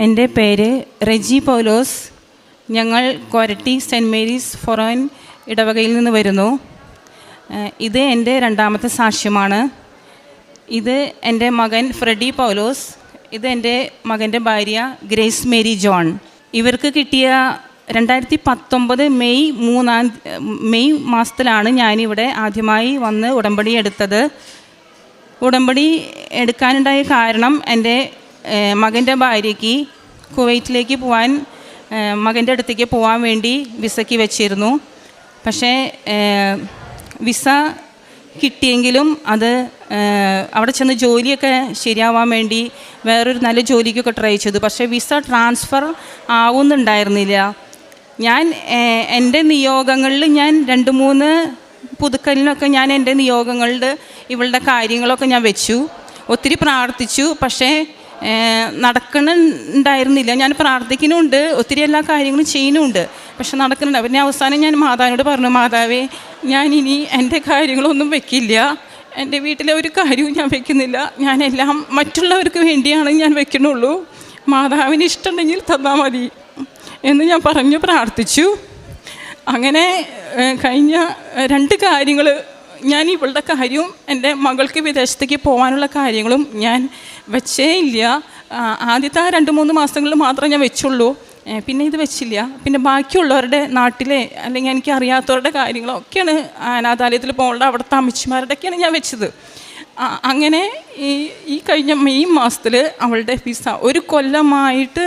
എൻ്റെ പേര് റെജി പൗലോസ്. ഞങ്ങൾ കൊരട്ടി സെൻറ്റ് മേരീസ് ഫൊറോൻ ഇടവകയിൽ നിന്ന് വരുന്നു. ഇത് എൻ്റെ രണ്ടാമത്തെ സാക്ഷ്യമാണ്. ഇത് എൻ്റെ മകൻ ഫ്രെഡി പൗലോസ്. ഇത് എൻ്റെ മകൻ്റെ ഭാര്യ ഗ്രേസ് മേരി ജോൺ. ഇവർക്ക് കിട്ടിയ 2019 മെയ് മാസത്തിലാണ് ഞാനിവിടെ ആദ്യമായി വന്ന് ഉടമ്പടി എടുത്തത്. ഉടമ്പടി എടുക്കാനുണ്ടായ കാരണം എൻ്റെ മകൻ്റെ ഭാര്യയ്ക്ക് കുവൈറ്റിലേക്ക് പോകാൻ, മകൻ്റെ അടുത്തേക്ക് പോകാൻ വേണ്ടി വിസയ്ക്ക് വെച്ചിരുന്നു. പക്ഷേ വിസ കിട്ടിയെങ്കിലും അത് അവിടെ ചെന്ന് ജോലിയൊക്കെ ശരിയാവാൻ വേണ്ടി വേറൊരു നല്ല ജോലിക്കൊക്കെ ട്രൈ ചെയ്തു. പക്ഷേ വിസ ട്രാൻസ്ഫർ ആവുന്നുണ്ടായിരുന്നില്ല. ഞാൻ എൻ്റെ നിയോഗങ്ങളിൽ ഞാൻ 2-3 പുതുക്കലിനൊക്കെ ഞാൻ എൻ്റെ നിയോഗങ്ങളിൽ ഇവളുടെ കാര്യങ്ങളൊക്കെ ഞാൻ വെച്ചു, ഒത്തിരി പ്രാർത്ഥിച്ചു. പക്ഷേ നടക്കണുണ്ടായിരുന്നില്ല. ഞാൻ പ്രാർത്ഥിക്കുന്നുണ്ട്, ഒത്തിരി എല്ലാ കാര്യങ്ങളും ചെയ്യുന്നുണ്ട്, പക്ഷെ നടക്കുന്നുണ്ട്. പിന്നെ അവസാനം ഞാൻ മാതാവിനോട് പറഞ്ഞു, മാതാവേ, ഞാൻ ഇനി എൻ്റെ കാര്യങ്ങളൊന്നും വെക്കില്ല, എൻ്റെ വീട്ടിലെ ഒരു കാര്യവും ഞാൻ വെക്കുന്നില്ല, ഞാനെല്ലാം മറ്റുള്ളവർക്ക് വേണ്ടിയാണ് ഞാൻ വെക്കണുള്ളൂ, മാതാവിന് ഇഷ്ടമുണ്ടെങ്കിൽ തന്നാൽ മതി എന്ന് ഞാൻ പറഞ്ഞു പ്രാർത്ഥിച്ചു. അങ്ങനെ കഴിഞ്ഞ 2 കാര്യങ്ങൾ, ഞാൻ ഇവളുടെ കാര്യവും എൻ്റെ മകൾക്ക് വിദേശത്തേക്ക് പോകാനുള്ള കാര്യങ്ങളും ഞാൻ വെച്ചേ ഇല്ല. ആദ്യത്തെ 2-3 മാസങ്ങളിൽ മാത്രമേ ഞാൻ വെച്ചുള്ളൂ, പിന്നെ ഇത് വെച്ചില്ല. പിന്നെ ബാക്കിയുള്ളവരുടെ നാട്ടിലെ അല്ലെങ്കിൽ എനിക്ക് അറിയാത്തവരുടെ കാര്യങ്ങളൊക്കെയാണ് അനാഥാലയത്തിൽ പോകേണ്ട അവിടുത്തെ അമ്മച്ചിമാരുടെയൊക്കെയാണ് ഞാൻ വെച്ചത്. അങ്ങനെ ഈ കഴിഞ്ഞ മെയ് മാസത്തിൽ അവളുടെ വിസ, 1 കൊല്ലമായിട്ട്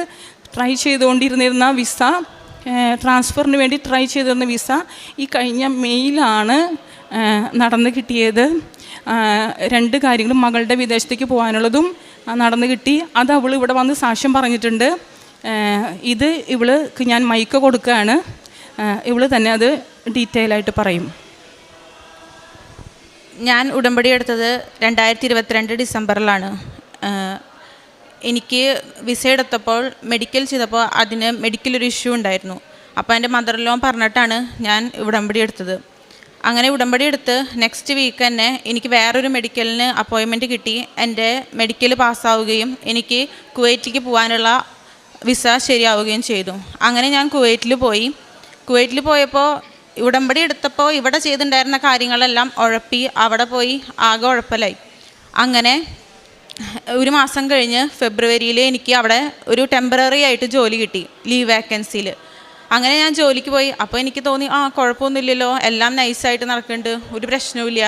ട്രൈ ചെയ്തുകൊണ്ടിരുന്നിരുന്ന വിസ, ട്രാൻസ്ഫറിന് വേണ്ടി ട്രൈ ചെയ്തിരുന്ന വിസ ഈ കഴിഞ്ഞ മെയ്യിലാണ് നടന്ന് കിട്ടിയത്. 2 കാര്യങ്ങളും, മകളുടെ വിദേശത്തേക്ക് പോകാനുള്ളതും നടന്ന് കിട്ടി. അത് അവൾ ഇവിടെ വന്ന് സാക്ഷ്യം പറഞ്ഞിട്ടുണ്ട്. ഇത് ഇവൾക്ക് ഞാൻ മൈക്ക് കൊടുക്കുകയാണ്, ഇവൾ തന്നെ അത് ഡീറ്റെയിൽ ആയിട്ട് പറയും. ഞാൻ ഉടമ്പടി എടുത്തത് 2022 ഡിസംബറിലാണ്. എനിക്ക് വിസ എടുത്തപ്പോൾ മെഡിക്കൽ ചെയ്തപ്പോൾ അതിന് മെഡിക്കലൊരു ഇഷ്യൂ ഉണ്ടായിരുന്നു. അപ്പോൾ എൻ്റെ മദർ ലോ പറഞ്ഞിട്ടാണ് ഞാൻ ഉടമ്പടി എടുത്തത്. അങ്ങനെ ഉടമ്പടി എടുത്ത് നെക്സ്റ്റ് വീക്ക് തന്നെ എനിക്ക് വേറൊരു മെഡിക്കലിന് അപ്പോയിൻമെൻറ്റ് കിട്ടി. എൻ്റെ മെഡിക്കൽ പാസ്സാവുകയും എനിക്ക് കുവൈറ്റിലേക്ക് പോകാനുള്ള വിസ ശരിയാവുകയും ചെയ്തു. അങ്ങനെ ഞാൻ കുവൈറ്റിൽ പോയപ്പോൾ ഉടമ്പടി എടുത്തപ്പോൾ ഇവിടെ ചെയ്തിട്ടുണ്ടായിരുന്ന കാര്യങ്ങളെല്ലാം ഉഴപ്പി അവിടെ പോയി ആകെ ഉഴപ്പലായി. അങ്ങനെ 1 മാസം കഴിഞ്ഞ് ഫെബ്രുവരിയിൽ എനിക്ക് അവിടെ ഒരു ടെമ്പററി ആയിട്ട് ജോലി കിട്ടി, ലീവ് വേക്കൻസിയിൽ. അങ്ങനെ ഞാൻ ജോലിക്ക് പോയി. അപ്പോൾ എനിക്ക് തോന്നി, കുഴപ്പമൊന്നുമില്ലല്ലോ, എല്ലാം നൈസായിട്ട് നടക്കുന്നുണ്ട്, ഒരു പ്രശ്നവുമില്ല.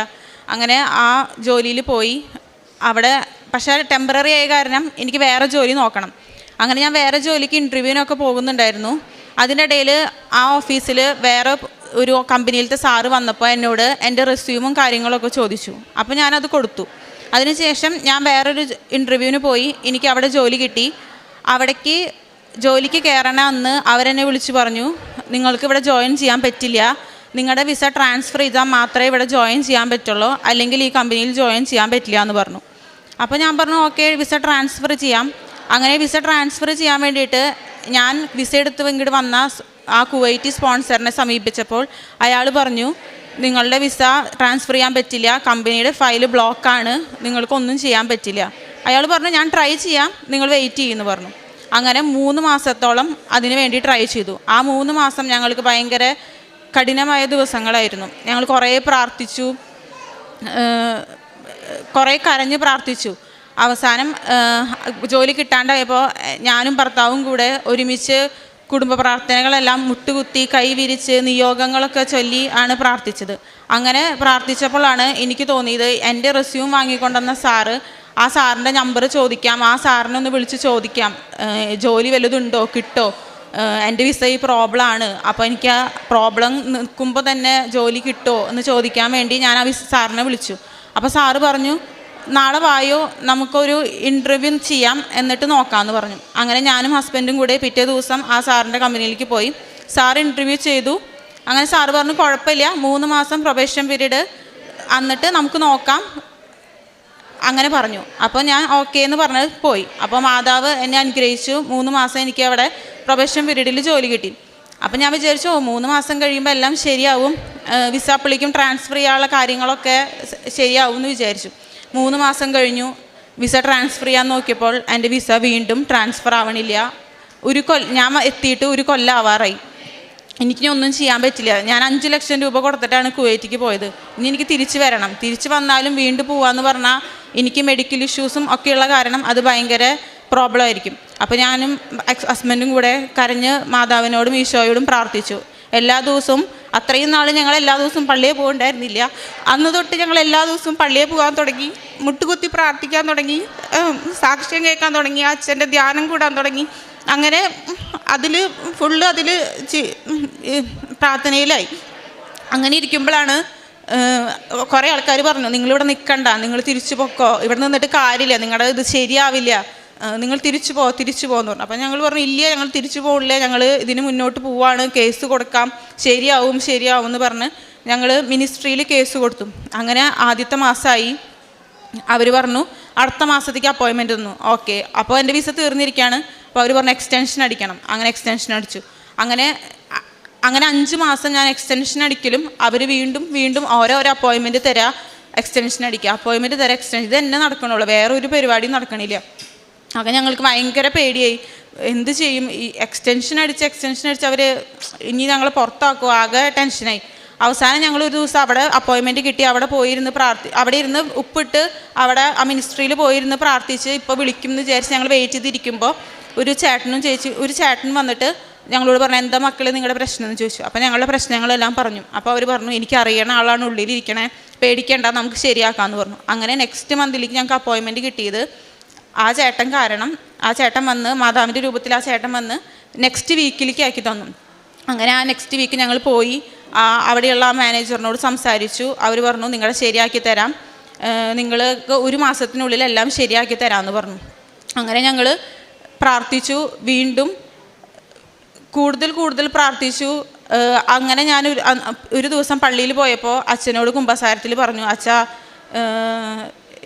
അങ്ങനെ ആ ജോലിയിൽ പോയി. അവിടെ പക്ഷേ ടെമ്പററി ആയ കാരണം എനിക്ക് വേറെ ജോലി നോക്കണം. അങ്ങനെ ഞാൻ വേറെ ജോലിക്ക് ഇൻ്റർവ്യൂവിനൊക്കെ പോകുന്നുണ്ടായിരുന്നു. അതിനിടയിൽ ആ ഓഫീസിൽ വേറെ ഒരു കമ്പനിയിലത്തെ സാറ് വന്നപ്പോൾ എന്നോട് എൻ്റെ റെസ്യൂമും കാര്യങ്ങളൊക്കെ ചോദിച്ചു. അപ്പോൾ ഞാനത് കൊടുത്തു. അതിനുശേഷം ഞാൻ വേറൊരു ഇൻ്റർവ്യൂവിന് പോയി. എനിക്ക് അവിടെ ജോലി കിട്ടി. അവിടേക്ക് ജോലിക്ക് കയറണ അന്ന് അവരെന്നെ വിളിച്ചു പറഞ്ഞു, നിങ്ങൾക്ക് ഇവിടെ ജോയിൻ ചെയ്യാൻ പറ്റില്ല, നിങ്ങളുടെ വിസ ട്രാൻസ്ഫർ ചെയ്താൽ മാത്രമേ ഇവിടെ ജോയിൻ ചെയ്യാൻ പറ്റുള്ളൂ, അല്ലെങ്കിൽ ഈ കമ്പനിയിൽ ജോയിൻ ചെയ്യാൻ പറ്റില്ല എന്ന് പറഞ്ഞു. അപ്പോൾ ഞാൻ പറഞ്ഞു, ഓക്കെ, വിസ ട്രാൻസ്ഫർ ചെയ്യാം. അങ്ങനെ വിസ ട്രാൻസ്ഫർ ചെയ്യാൻ വേണ്ടിയിട്ട് ഞാൻ വിസ എടുത്ത് ഇങ്ങോട്ട് വന്ന ആ കുവൈറ്റി സ്പോൺസറിനെ സമീപിച്ചപ്പോൾ അയാൾ പറഞ്ഞു, നിങ്ങളുടെ വിസ ട്രാൻസ്ഫർ ചെയ്യാൻ പറ്റില്ല, കമ്പനിയുടെ ഫയൽ ബ്ലോക്കാണ്, നിങ്ങൾക്കൊന്നും ചെയ്യാൻ പറ്റില്ല. അയാൾ പറഞ്ഞു, ഞാൻ ട്രൈ ചെയ്യാം, നിങ്ങൾ വെയിറ്റ് ചെയ്യുമെന്ന് പറഞ്ഞു. അങ്ങനെ 3 മാസത്തോളം അതിന് വേണ്ടി ട്രൈ ചെയ്തു. ആ 3 മാസം ഞങ്ങൾക്ക് ഭയങ്കര കഠിനമായ ദിവസങ്ങളായിരുന്നു. ഞങ്ങൾ കുറേ പ്രാർത്ഥിച്ചു, കുറേ കരഞ്ഞ് പ്രാർത്ഥിച്ചു. അവസാനം ജോലി കിട്ടാണ്ടായപ്പോൾ ഞാനും ഭർത്താവും കൂടെ ഒരുമിച്ച് കുടുംബ പ്രാർത്ഥനകളെല്ലാം മുട്ടുകുത്തി കൈവിരിച്ച് നിയോഗങ്ങളൊക്കെ ചൊല്ലി ആണ് പ്രാർത്ഥിച്ചത്. അങ്ങനെ പ്രാർത്ഥിച്ചപ്പോഴാണ് എനിക്ക് തോന്നിയത്, എൻ്റെ റെസ്യൂം വാങ്ങിക്കൊണ്ടുവന്ന സാറ്, ആ സാറിൻ്റെ നമ്പർ ചോദിക്കാം, ആ സാറിനൊന്ന് വിളിച്ച് ചോദിക്കാം, ജോലി വല്ലതുണ്ടോ, കിട്ടോ, എൻ്റെ വിസ ഈ പ്രോബ്ലമാണ്, അപ്പോൾ എനിക്ക് ആ പ്രോബ്ലം നിൽക്കുമ്പോൾ തന്നെ ജോലി കിട്ടുമോ എന്ന് ചോദിക്കാൻ വേണ്ടി ഞാൻ ആ സാറിനെ വിളിച്ചു. അപ്പോൾ സാറ് പറഞ്ഞു, നാളെ വായോ, നമുക്കൊരു ഇൻ്റർവ്യൂ ചെയ്യാം, എന്നിട്ട് നോക്കാമെന്ന് പറഞ്ഞു. അങ്ങനെ ഞാനും ഹസ്ബൻഡും കൂടെ പിറ്റേ ദിവസം ആ സാറിൻ്റെ കമ്പനിയിലേക്ക് പോയി. സാർ ഇൻ്റർവ്യൂ ചെയ്തു. അങ്ങനെ സാറ് പറഞ്ഞു, കുഴപ്പമില്ല, 3 മാസം പ്രൊബേഷൻ പീരീഡ്, എന്നിട്ട് നമുക്ക് നോക്കാം, അങ്ങനെ പറഞ്ഞു. അപ്പോൾ ഞാൻ ഓക്കെ എന്ന് പറഞ്ഞ് പോയി. അപ്പോൾ മാതാവ് എന്നെ അനുഗ്രഹിച്ചു. 3 മാസം എനിക്ക് അവിടെ പ്രൊബേഷൻ പീരീഡിൽ ജോലി കിട്ടി. അപ്പം ഞാൻ വിചാരിച്ചു, 3 മാസം കഴിയുമ്പോൾ എല്ലാം ശരിയാവും, വിസ അപ്ലിക്കും ട്രാൻസ്ഫർ ചെയ്യാനുള്ള കാര്യങ്ങളൊക്കെ ശരിയാവും എന്ന് വിചാരിച്ചു. 3 മാസം കഴിഞ്ഞു. വിസ ട്രാൻസ്ഫർ ചെയ്യാൻ നോക്കിയപ്പോൾ എൻ്റെ വിസ വീണ്ടും ട്രാൻസ്ഫർ ആവണില്ല. ഞാൻ എത്തിയിട്ട് ഒരു കൊല്ലം ആവാറായി. എനിക്കിനി ഒന്നും ചെയ്യാൻ പറ്റില്ല. ഞാൻ 5 ലക്ഷം രൂപ കൊടുത്തിട്ടാണ് കുവൈറ്റിക്ക് പോയത്. ഇനി എനിക്ക് തിരിച്ച് വരണം. തിരിച്ച് വന്നാലും വീണ്ടും പോവാന്ന് പറഞ്ഞാൽ എനിക്ക് മെഡിക്കൽ ഇഷ്യൂസും ഒക്കെയുള്ള കാരണം അത് ഭയങ്കര പ്രോബ്ലം ആയിരിക്കും. അപ്പോൾ ഞാനും ഹസ്ബൻഡും കൂടെ കരഞ്ഞ് മാതാവിനോടും ഈശോയോടും പ്രാർത്ഥിച്ചു. എല്ലാ ദിവസവും അത്രയും നാൾ ഞങ്ങൾ എല്ലാ ദിവസവും പള്ളിയിൽ പോകണ്ടായിരുന്നില്ല. അന്ന് തൊട്ട് ഞങ്ങൾ എല്ലാ ദിവസവും പള്ളിയിൽ പോകാൻ തുടങ്ങി, മുട്ടുകുത്തി പ്രാർത്ഥിക്കാൻ തുടങ്ങി, സാക്ഷ്യം കേൾക്കാൻ തുടങ്ങി, അച്ഛൻ്റെ ധ്യാനം കൂടാൻ തുടങ്ങി. അങ്ങനെ അതിൽ ഫുള്ള് പ്രാർത്ഥനയിലായി. അങ്ങനെ ഇരിക്കുമ്പോഴാണ് കുറേ ആൾക്കാർ പറഞ്ഞു, നിങ്ങളിവിടെ നിൽക്കണ്ട, നിങ്ങൾ തിരിച്ചു പോക്കോ, ഇവിടെ നിന്നിട്ട് കാര്യമില്ല, നിങ്ങളുടെ ഇത് ശരിയാവില്ല, നിങ്ങൾ തിരിച്ചു പോകുമെന്ന് പറഞ്ഞു. അപ്പോൾ ഞങ്ങൾ പറഞ്ഞു, ഇല്ല, ഞങ്ങൾ തിരിച്ചു പോകില്ല, ഞങ്ങൾ ഇതിന് മുന്നോട്ട് പോവാണ്, കേസ് കൊടുക്കാം, ശരിയാവും എന്ന് പറഞ്ഞ് ഞങ്ങൾ മിനിസ്ട്രിയിൽ കേസ് കൊടുത്തു. അങ്ങനെ ആദ്യത്തെ മാസമായി. അവർ പറഞ്ഞു അടുത്ത മാസത്തേക്ക് അപ്പോയിൻമെൻറ്റ് തന്നു. ഓക്കെ, അപ്പോൾ എൻ്റെ വിസ തീർന്നിരിക്കുകയാണ്. അപ്പോൾ അവർ പറഞ്ഞു എക്സ്റ്റൻഷൻ അടിക്കണം. അങ്ങനെ എക്സ്റ്റൻഷൻ അടിച്ചു. അങ്ങനെ 5 മാസം ഞാൻ എക്സ്റ്റൻഷൻ അടിക്കലും അവർ വീണ്ടും ഓരോ അപ്പോയിൻമെൻറ്റ് തരാം, എക്സ്റ്റൻഷൻ അടിക്കുക, അപ്പോയിൻമെൻറ്റ് തരാം, എക്സ്റ്റൻഷൻ. ഇത് തന്നെ നടക്കണുള്ളൂ, വേറെ ഒരു പരിപാടിയും നടക്കണില്ല. അങ്ങനെ ഞങ്ങൾക്ക് ഭയങ്കര പേടിയായി. എന്ത് ചെയ്യും? ഈ എക്സ്റ്റൻഷൻ അടിച്ച് അവർ ഇനി ഞങ്ങൾ പുറത്താക്കുമോ? ആകെ ടെൻഷനായി. അവസാനം ഞങ്ങൾ ഒരു ദിവസം അവിടെ അപ്പോയിൻമെൻറ്റ് കിട്ടി. അവിടെ പോയിരുന്ന് അവിടെ ഇരുന്ന് ഉപ്പിട്ട് അവിടെ ആ മിനിസ്ട്രിയിൽ പോയിരുന്ന് പ്രാർത്ഥിച്ച് ഇപ്പോൾ വിളിക്കും എന്ന് വിചാരിച്ച് ഞങ്ങൾ വെയിറ്റ് ചെയ്തിരിക്കുമ്പോൾ ഒരു ചേട്ടൻ വന്നിട്ട് ഞങ്ങളോട് പറഞ്ഞു, എന്താ മക്കളെ നിങ്ങളുടെ പ്രശ്നം എന്ന് ചോദിച്ചു. അപ്പോൾ ഞങ്ങളുടെ പ്രശ്നങ്ങളെല്ലാം പറഞ്ഞു. അപ്പോൾ അവർ പറഞ്ഞു, എനിക്ക് അറിയണ ആളാണ് ഉള്ളിലിരിക്കണേ, പേടിക്കേണ്ട, നമുക്ക് ശരിയാക്കാമെന്ന് പറഞ്ഞു. അങ്ങനെ നെക്സ്റ്റ് മന്തിലേക്ക് ഞങ്ങൾക്ക് അപ്പോയിൻമെൻറ്റ് കിട്ടിയത് ആ ചേട്ടൻ കാരണം. ആ ചേട്ടൻ വന്ന് മാതാവിൻ്റെ രൂപത്തിൽ ആ ചേട്ടൻ വന്ന് നെക്സ്റ്റ് വീക്കിലേക്ക് ആക്കി തന്നു. അങ്ങനെ ആ നെക്സ്റ്റ് വീക്ക് ഞങ്ങൾ പോയി അവിടെയുള്ള ആ മാനേജറിനോട് സംസാരിച്ചു. അവർ പറഞ്ഞു, നിങ്ങളെ ശരിയാക്കി തരാം, നിങ്ങൾക്ക് 1 മാസത്തിനുള്ളിൽ എല്ലാം ശരിയാക്കി തരാമെന്ന് പറഞ്ഞു. അങ്ങനെ ഞങ്ങൾ പ്രാർത്ഥിച്ചു, വീണ്ടും കൂടുതൽ പ്രാർത്ഥിച്ചു. അങ്ങനെ ഞാൻ ഒരു ദിവസം പള്ളിയിൽ പോയപ്പോൾ അച്ഛനോട് കുമ്പസാരത്തിൽ പറഞ്ഞു, അച്ഛാ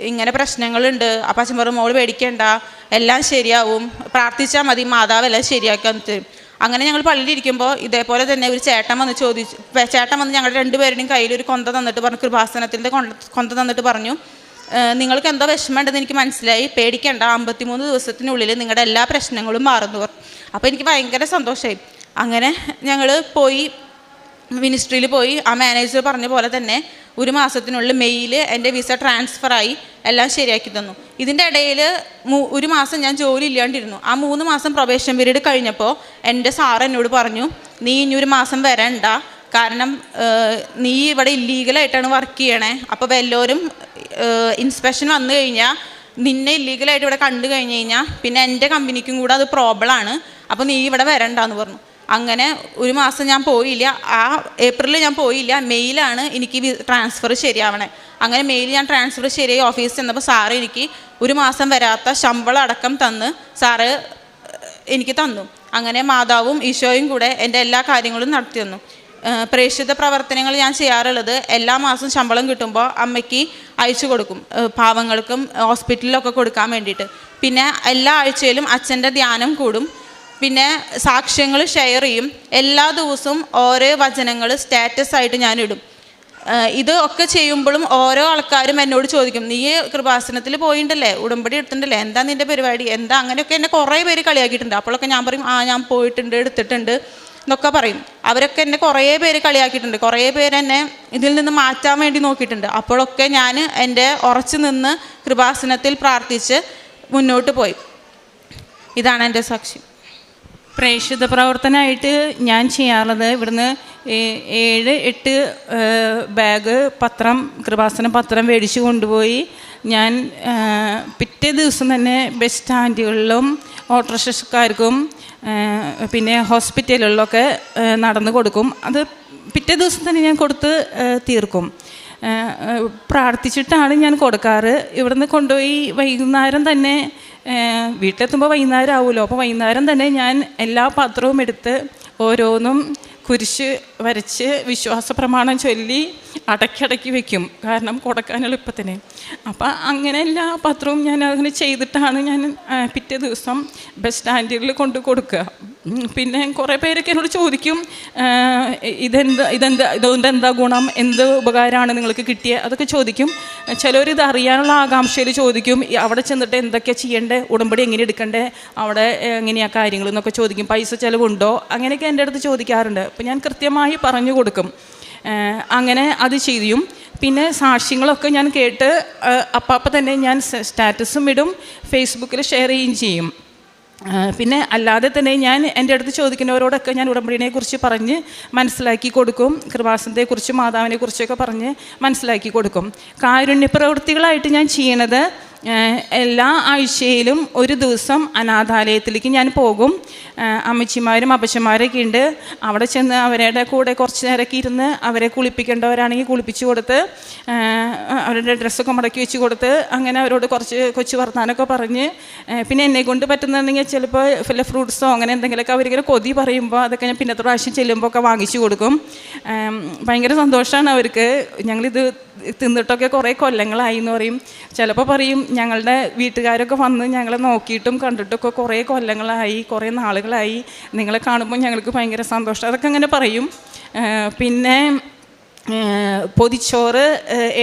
ഇങ്ങനെ പ്രശ്നങ്ങളുണ്ട്. അപ്പം അച്ഛൻ പറഞ്ഞു, മോള് പേടിക്കേണ്ട, എല്ലാം ശരിയാവും, പ്രാർത്ഥിച്ചാൽ മതി, മാതാവ് എല്ലാം ശരിയാക്കാൻ തരും. അങ്ങനെ ഞങ്ങൾ പള്ളിയിലിരിക്കുമ്പോൾ ഇതേപോലെ തന്നെ ഒരു ചേട്ടൻ വന്ന് ഞങ്ങളുടെ 2 പേരുടെയും കയ്യിൽ ഒരു കൊന്ത തന്നിട്ട് പറഞ്ഞു, കൃപാസനത്തിൻ്റെ കൊന്ത തന്നിട്ട് പറഞ്ഞു, നിങ്ങൾക്ക് എന്തോ വിഷമമുണ്ടെന്ന് എനിക്ക് മനസ്സിലായി, പേടിക്കേണ്ട, 53 ദിവസത്തിനുള്ളിൽ നിങ്ങളുടെ എല്ലാ പ്രശ്നങ്ങളും മാറുന്നു പറഞ്ഞു. അപ്പോൾ എനിക്ക് ഭയങ്കര സന്തോഷമായി. അങ്ങനെ ഞങ്ങൾ മിനിസ്ട്രിയിൽ പോയി. ആ മാനേജർ പറഞ്ഞ പോലെ തന്നെ 1 മാസത്തിനുള്ളിൽ മെയ്യിൽ എൻ്റെ വിസ ട്രാൻസ്ഫറായി, എല്ലാം ശരിയാക്കി തന്നു. ഇതിൻ്റെ ഇടയിൽ 1 മാസം ഞാൻ ജോലി ഇല്ലാണ്ടിരുന്നു. ആ 3 മാസം പ്രൊബേഷൻ പീരീഡ് കഴിഞ്ഞപ്പോൾ എൻ്റെ സാർ എന്നോട് പറഞ്ഞു, നീ ഇനി 1 മാസം വരണ്ട, കാരണം നീ ഇവിടെ ഇല്ലീഗലായിട്ടാണ് വർക്ക് ചെയ്യണേ. അപ്പോൾ വല്ലവരും ഇൻസ്പെക്ഷൻ വന്നു കഴിഞ്ഞാൽ നിന്നെ ഇല്ലീഗലായിട്ട് ഇവിടെ കണ്ടു കഴിഞ്ഞ് കഴിഞ്ഞാൽ പിന്നെ എൻ്റെ കമ്പനിക്കും കൂടെ അത് പ്രോബ്ലമാണ്, അപ്പോൾ നീ ഇവിടെ വരണ്ടെന്ന് പറഞ്ഞു. അങ്ങനെ 1 മാസം ഞാൻ പോയില്ല. ആ ഏപ്രിലിൽ ഞാൻ പോയില്ല. മെയ്യിലാണ് എനിക്ക് ട്രാൻസ്ഫർ ശരിയാവണേ. അങ്ങനെ മെയ്യിൽ ഞാൻ ട്രാൻസ്ഫർ ശരിയായി ഓഫീസിൽ ചെന്നപ്പോൾ സാറ് എനിക്ക് 1 മാസം വരാത്ത ശമ്പളം അടക്കം സാറ് എനിക്ക് തന്നു. അങ്ങനെ മാതാവും ഈശോയും കൂടെ എൻ്റെ എല്ലാ കാര്യങ്ങളും നടത്തി തന്നു. പ്രേക്ഷിത പ്രവർത്തനങ്ങൾ ഞാൻ ചെയ്യാറുള്ളത് എല്ലാ മാസവും ശമ്പളം കിട്ടുമ്പോൾ അമ്മയ്ക്ക് അയച്ചു കൊടുക്കും, പാവങ്ങൾക്കും ഹോസ്പിറ്റലിലൊക്കെ കൊടുക്കാൻ വേണ്ടിയിട്ട്. പിന്നെ എല്ലാ ആഴ്ചയിലും അച്ഛൻ്റെ ധ്യാനം കൂടും. പിന്നെ സാക്ഷ്യങ്ങൾ ഷെയർ ചെയ്യും. എല്ലാ ദിവസവും ഓരോ വചനങ്ങൾ സ്റ്റാറ്റസ് ആയിട്ട് ഞാനിടും. ഇത് ഒക്കെ ചെയ്യുമ്പോഴും ഓരോ ആൾക്കാരും എന്നോട് ചോദിക്കും, നീ കൃപാസനത്തിൽ പോയിട്ടുണ്ടല്ലേ, ഉടമ്പടി എടുത്തിട്ടുണ്ടല്ലേ, എന്താ നിൻ്റെ പരിപാടി, എന്താ? അങ്ങനെയൊക്കെ എന്നെ കുറേ പേര് കളിയാക്കിയിട്ടുണ്ട്. അപ്പോഴൊക്കെ ഞാൻ പറയും, ഞാൻ പോയിട്ടുണ്ട്, എടുത്തിട്ടുണ്ട് എന്നൊക്കെ പറയും. അവരൊക്കെ എന്നെ കുറേ പേര് കളിയാക്കിയിട്ടുണ്ട്, കുറേ പേര് എന്നെ ഇതിൽ നിന്ന് മാറ്റാൻ വേണ്ടി നോക്കിയിട്ടുണ്ട്. അപ്പോഴൊക്കെ ഞാൻ എൻ്റെ ഉറച്ചു നിന്ന് കൃപാസനത്തിൽ പ്രാർത്ഥിച്ച് മുന്നോട്ട് പോയി. ഇതാണ് എൻ്റെ സാക്ഷ്യം. പ്രേക്ഷിത പ്രവർത്തനമായിട്ട് ഞാൻ ചെയ്യാറുള്ളത്, ഇവിടുന്ന് 7-8 ബാഗ് കൃപാസന പത്രം മേടിച്ച് കൊണ്ടുപോയി ഞാൻ പിറ്റേ ദിവസം തന്നെ ബസ് സ്റ്റാൻഡുകളിലും ഓട്ടോറിക്ഷക്കാർക്കും പിന്നെ ഹോസ്പിറ്റലുകളിലൊക്കെ നടന്നു കൊടുക്കും. അത് പിറ്റേ ദിവസം തന്നെ ഞാൻ കൊടുത്ത് തീർക്കും. പ്രാർത്ഥിച്ചിട്ടാണ് ഞാൻ കൊടുക്കാറ്. ഇവിടുന്ന് കൊണ്ടുപോയി വൈകുന്നേരം തന്നെ വീട്ടിലെത്തുമ്പോൾ വൈകുന്നേരം ആവുമല്ലോ. അപ്പോൾ വൈകുന്നേരം തന്നെ ഞാൻ എല്ലാ പാത്രവും എടുത്ത് ഓരോന്നും കുരിശ് വരച്ച് വിശ്വാസ പ്രമാണം ചൊല്ലി അടക്കി വെക്കും, കാരണം കൊടുക്കാൻ എളുപ്പത്തിന്. അപ്പം അങ്ങനെ എല്ലാ പത്രവും ഞാൻ അങ്ങനെ ചെയ്തിട്ടാണ് ഞാൻ പിറ്റേ ദിവസം ബസ് സ്റ്റാൻഡിൽ കൊണ്ട് കൊടുക്കുക. പിന്നെ കുറേ പേരൊക്കെ എന്നോട് ചോദിക്കും, ഇതുകൊണ്ട് എന്താ ഗുണം, എന്ത് ഉപകാരമാണ് നിങ്ങൾക്ക് കിട്ടിയത്, അതൊക്കെ ചോദിക്കും. ചിലവരിത് അറിയാനുള്ള ആകാംക്ഷയിൽ ചോദിക്കും, അവിടെ ചെന്നിട്ട് എന്തൊക്കെയാണ് ചെയ്യേണ്ടത്, ഉടമ്പടി എങ്ങനെ എടുക്കണ്ടേ, അവിടെ എങ്ങനെയാണ് കാര്യങ്ങൾ എന്നൊക്കെ ചോദിക്കും, പൈസ ചിലവുണ്ടോ, അങ്ങനെയൊക്കെ എൻ്റെ അടുത്ത് ചോദിക്കാറുണ്ട്. അപ്പോൾ ഞാൻ കൃത്യമായി പറഞ്ഞു കൊടുക്കും. അങ്ങനെ അത് ചെയ്യും. പിന്നെ സാക്ഷ്യങ്ങളൊക്കെ ഞാൻ കേട്ട് അപ്പം തന്നെ ഞാൻ സ്റ്റാറ്റസും ഇടും, ഫേസ്ബുക്കിൽ ഷെയർ ചെയ്യുകയും ചെയ്യും. പിന്നെ അല്ലാതെ തന്നെ ഞാൻ എൻ്റെ അടുത്ത് ചോദിക്കുന്നവരോടൊക്കെ ഞാൻ ഉടമ്പടിനെക്കുറിച്ച് പറഞ്ഞ് മനസ്സിലാക്കി കൊടുക്കും. കൃപാസനത്തെക്കുറിച്ചും മാതാവിനെക്കുറിച്ചൊക്കെ പറഞ്ഞ് മനസ്സിലാക്കി കൊടുക്കും. കാരുണ്യ പ്രവൃത്തികളായിട്ട് ഞാൻ ചെയ്യണത്, എല്ലാ ആഴ്ചയിലും ഒരു ദിവസം അനാഥാലയത്തിലേക്ക് ഞാൻ പോകും. അമ്മച്ചിമാരും അപ്പച്ചന്മാരൊക്കെ ഉണ്ട്. അവിടെ ചെന്ന് അവരുടെ കൂടെ കുറച്ച് നേരമൊക്കെ ഇരുന്ന് അവരെ കുളിപ്പിക്കേണ്ടവരാണെങ്കിൽ കുളിപ്പിച്ച് കൊടുത്ത്, അവരുടെ ഡ്രസ്സൊക്കെ മടക്കി വെച്ച് കൊടുത്ത്, അങ്ങനെ അവരോട് കുറച്ച് കൊച്ചു വർത്താനമൊക്കെ പറഞ്ഞ്, പിന്നെ എന്നെക്കൊണ്ട് പറ്റുന്നുണ്ടെങ്കിൽ ചിലപ്പോൾ വല്ല ഫ്രൂട്ട്സോ അങ്ങനെ എന്തെങ്കിലുമൊക്കെ അവരിങ്ങനെ കൊതി പറയുമ്പോൾ അതൊക്കെ ഞാൻ പിന്നത്തെ പ്രാവശ്യം ചെല്ലുമ്പോൾ ഒക്കെ വാങ്ങിച്ചു കൊടുക്കും. ഭയങ്കര സന്തോഷമാണ് അവർക്ക്. ഞങ്ങളിത് തിന്നിട്ടൊക്കെ കുറേ കൊല്ലങ്ങളായി എന്ന് പറയും. ചിലപ്പോൾ പറയും, ഞങ്ങളുടെ വീട്ടുകാരൊക്കെ വന്ന് ഞങ്ങളെ നോക്കിയിട്ടും കണ്ടിട്ടൊക്കെ കുറേ കൊല്ലങ്ങളായി, കുറേ നാളുകളായി, നിങ്ങളെ കാണുമ്പോൾ ഞങ്ങൾക്ക് ഭയങ്കര സന്തോഷം, അതൊക്കെ അങ്ങനെ പറയും. പിന്നെ പൊതിച്ചോറ്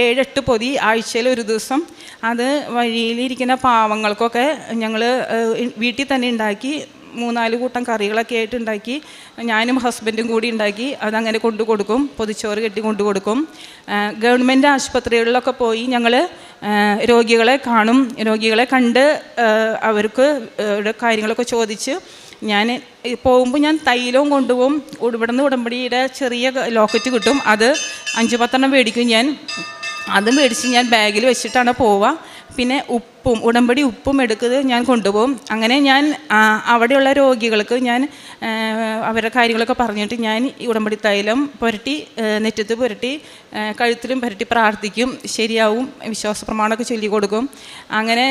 7-8 പൊതി ആഴ്ചയിൽ ഒരു ദിവസം, അത് വഴിയിലിരിക്കുന്ന പാവങ്ങൾക്കൊക്കെ ഞങ്ങൾ വീട്ടിൽ തന്നെ ഉണ്ടാക്കി 3-4 കൂട്ടം കറികളൊക്കെ ആയിട്ട് ഉണ്ടാക്കി, ഞാനും ഹസ്ബൻഡും കൂടി ഉണ്ടാക്കി അതങ്ങനെ കൊണ്ടു കൊടുക്കും. പൊതിച്ചോറ് കെട്ടി കൊണ്ടു കൊടുക്കും. ഗവൺമെൻറ് ആശുപത്രികളിലൊക്കെ പോയി ഞങ്ങൾ രോഗികളെ കാണും. രോഗികളെ കണ്ട് അവർക്ക് കാര്യങ്ങളൊക്കെ ചോദിച്ച്, ഞാൻ പോകുമ്പോൾ ഞാൻ തൈലവും കൊണ്ടുപോകും. ഇവിടെ നിന്ന് ഉടമ്പടിയുടെ ചെറിയ ലോക്കറ്റ് കിട്ടും, അത് 5-10 മേടിക്കും ഞാൻ. അത് മേടിച്ച് ഞാൻ ബാഗിൽ വെച്ചിട്ടാണ് പോവുക. പിന്നെ ഉടമ്പടി ഉപ്പും എടുക്കുന്നത് ഞാൻ കൊണ്ടുപോകും. അങ്ങനെ ഞാൻ അവിടെയുള്ള രോഗികൾക്ക് ഞാൻ അവരുടെ കാര്യങ്ങളൊക്കെ പറഞ്ഞിട്ട് ഞാൻ ഈ ഉടമ്പടി തൈലം പുരട്ടി, നെറ്റത്ത് പുരട്ടി, കഴുത്തിലും പുരട്ടി പ്രാർത്ഥിക്കും. ശരിയാവും, വിശ്വാസ പ്രമാണമൊക്കെ ചൊല്ലിക്കൊടുക്കും. അങ്ങനെ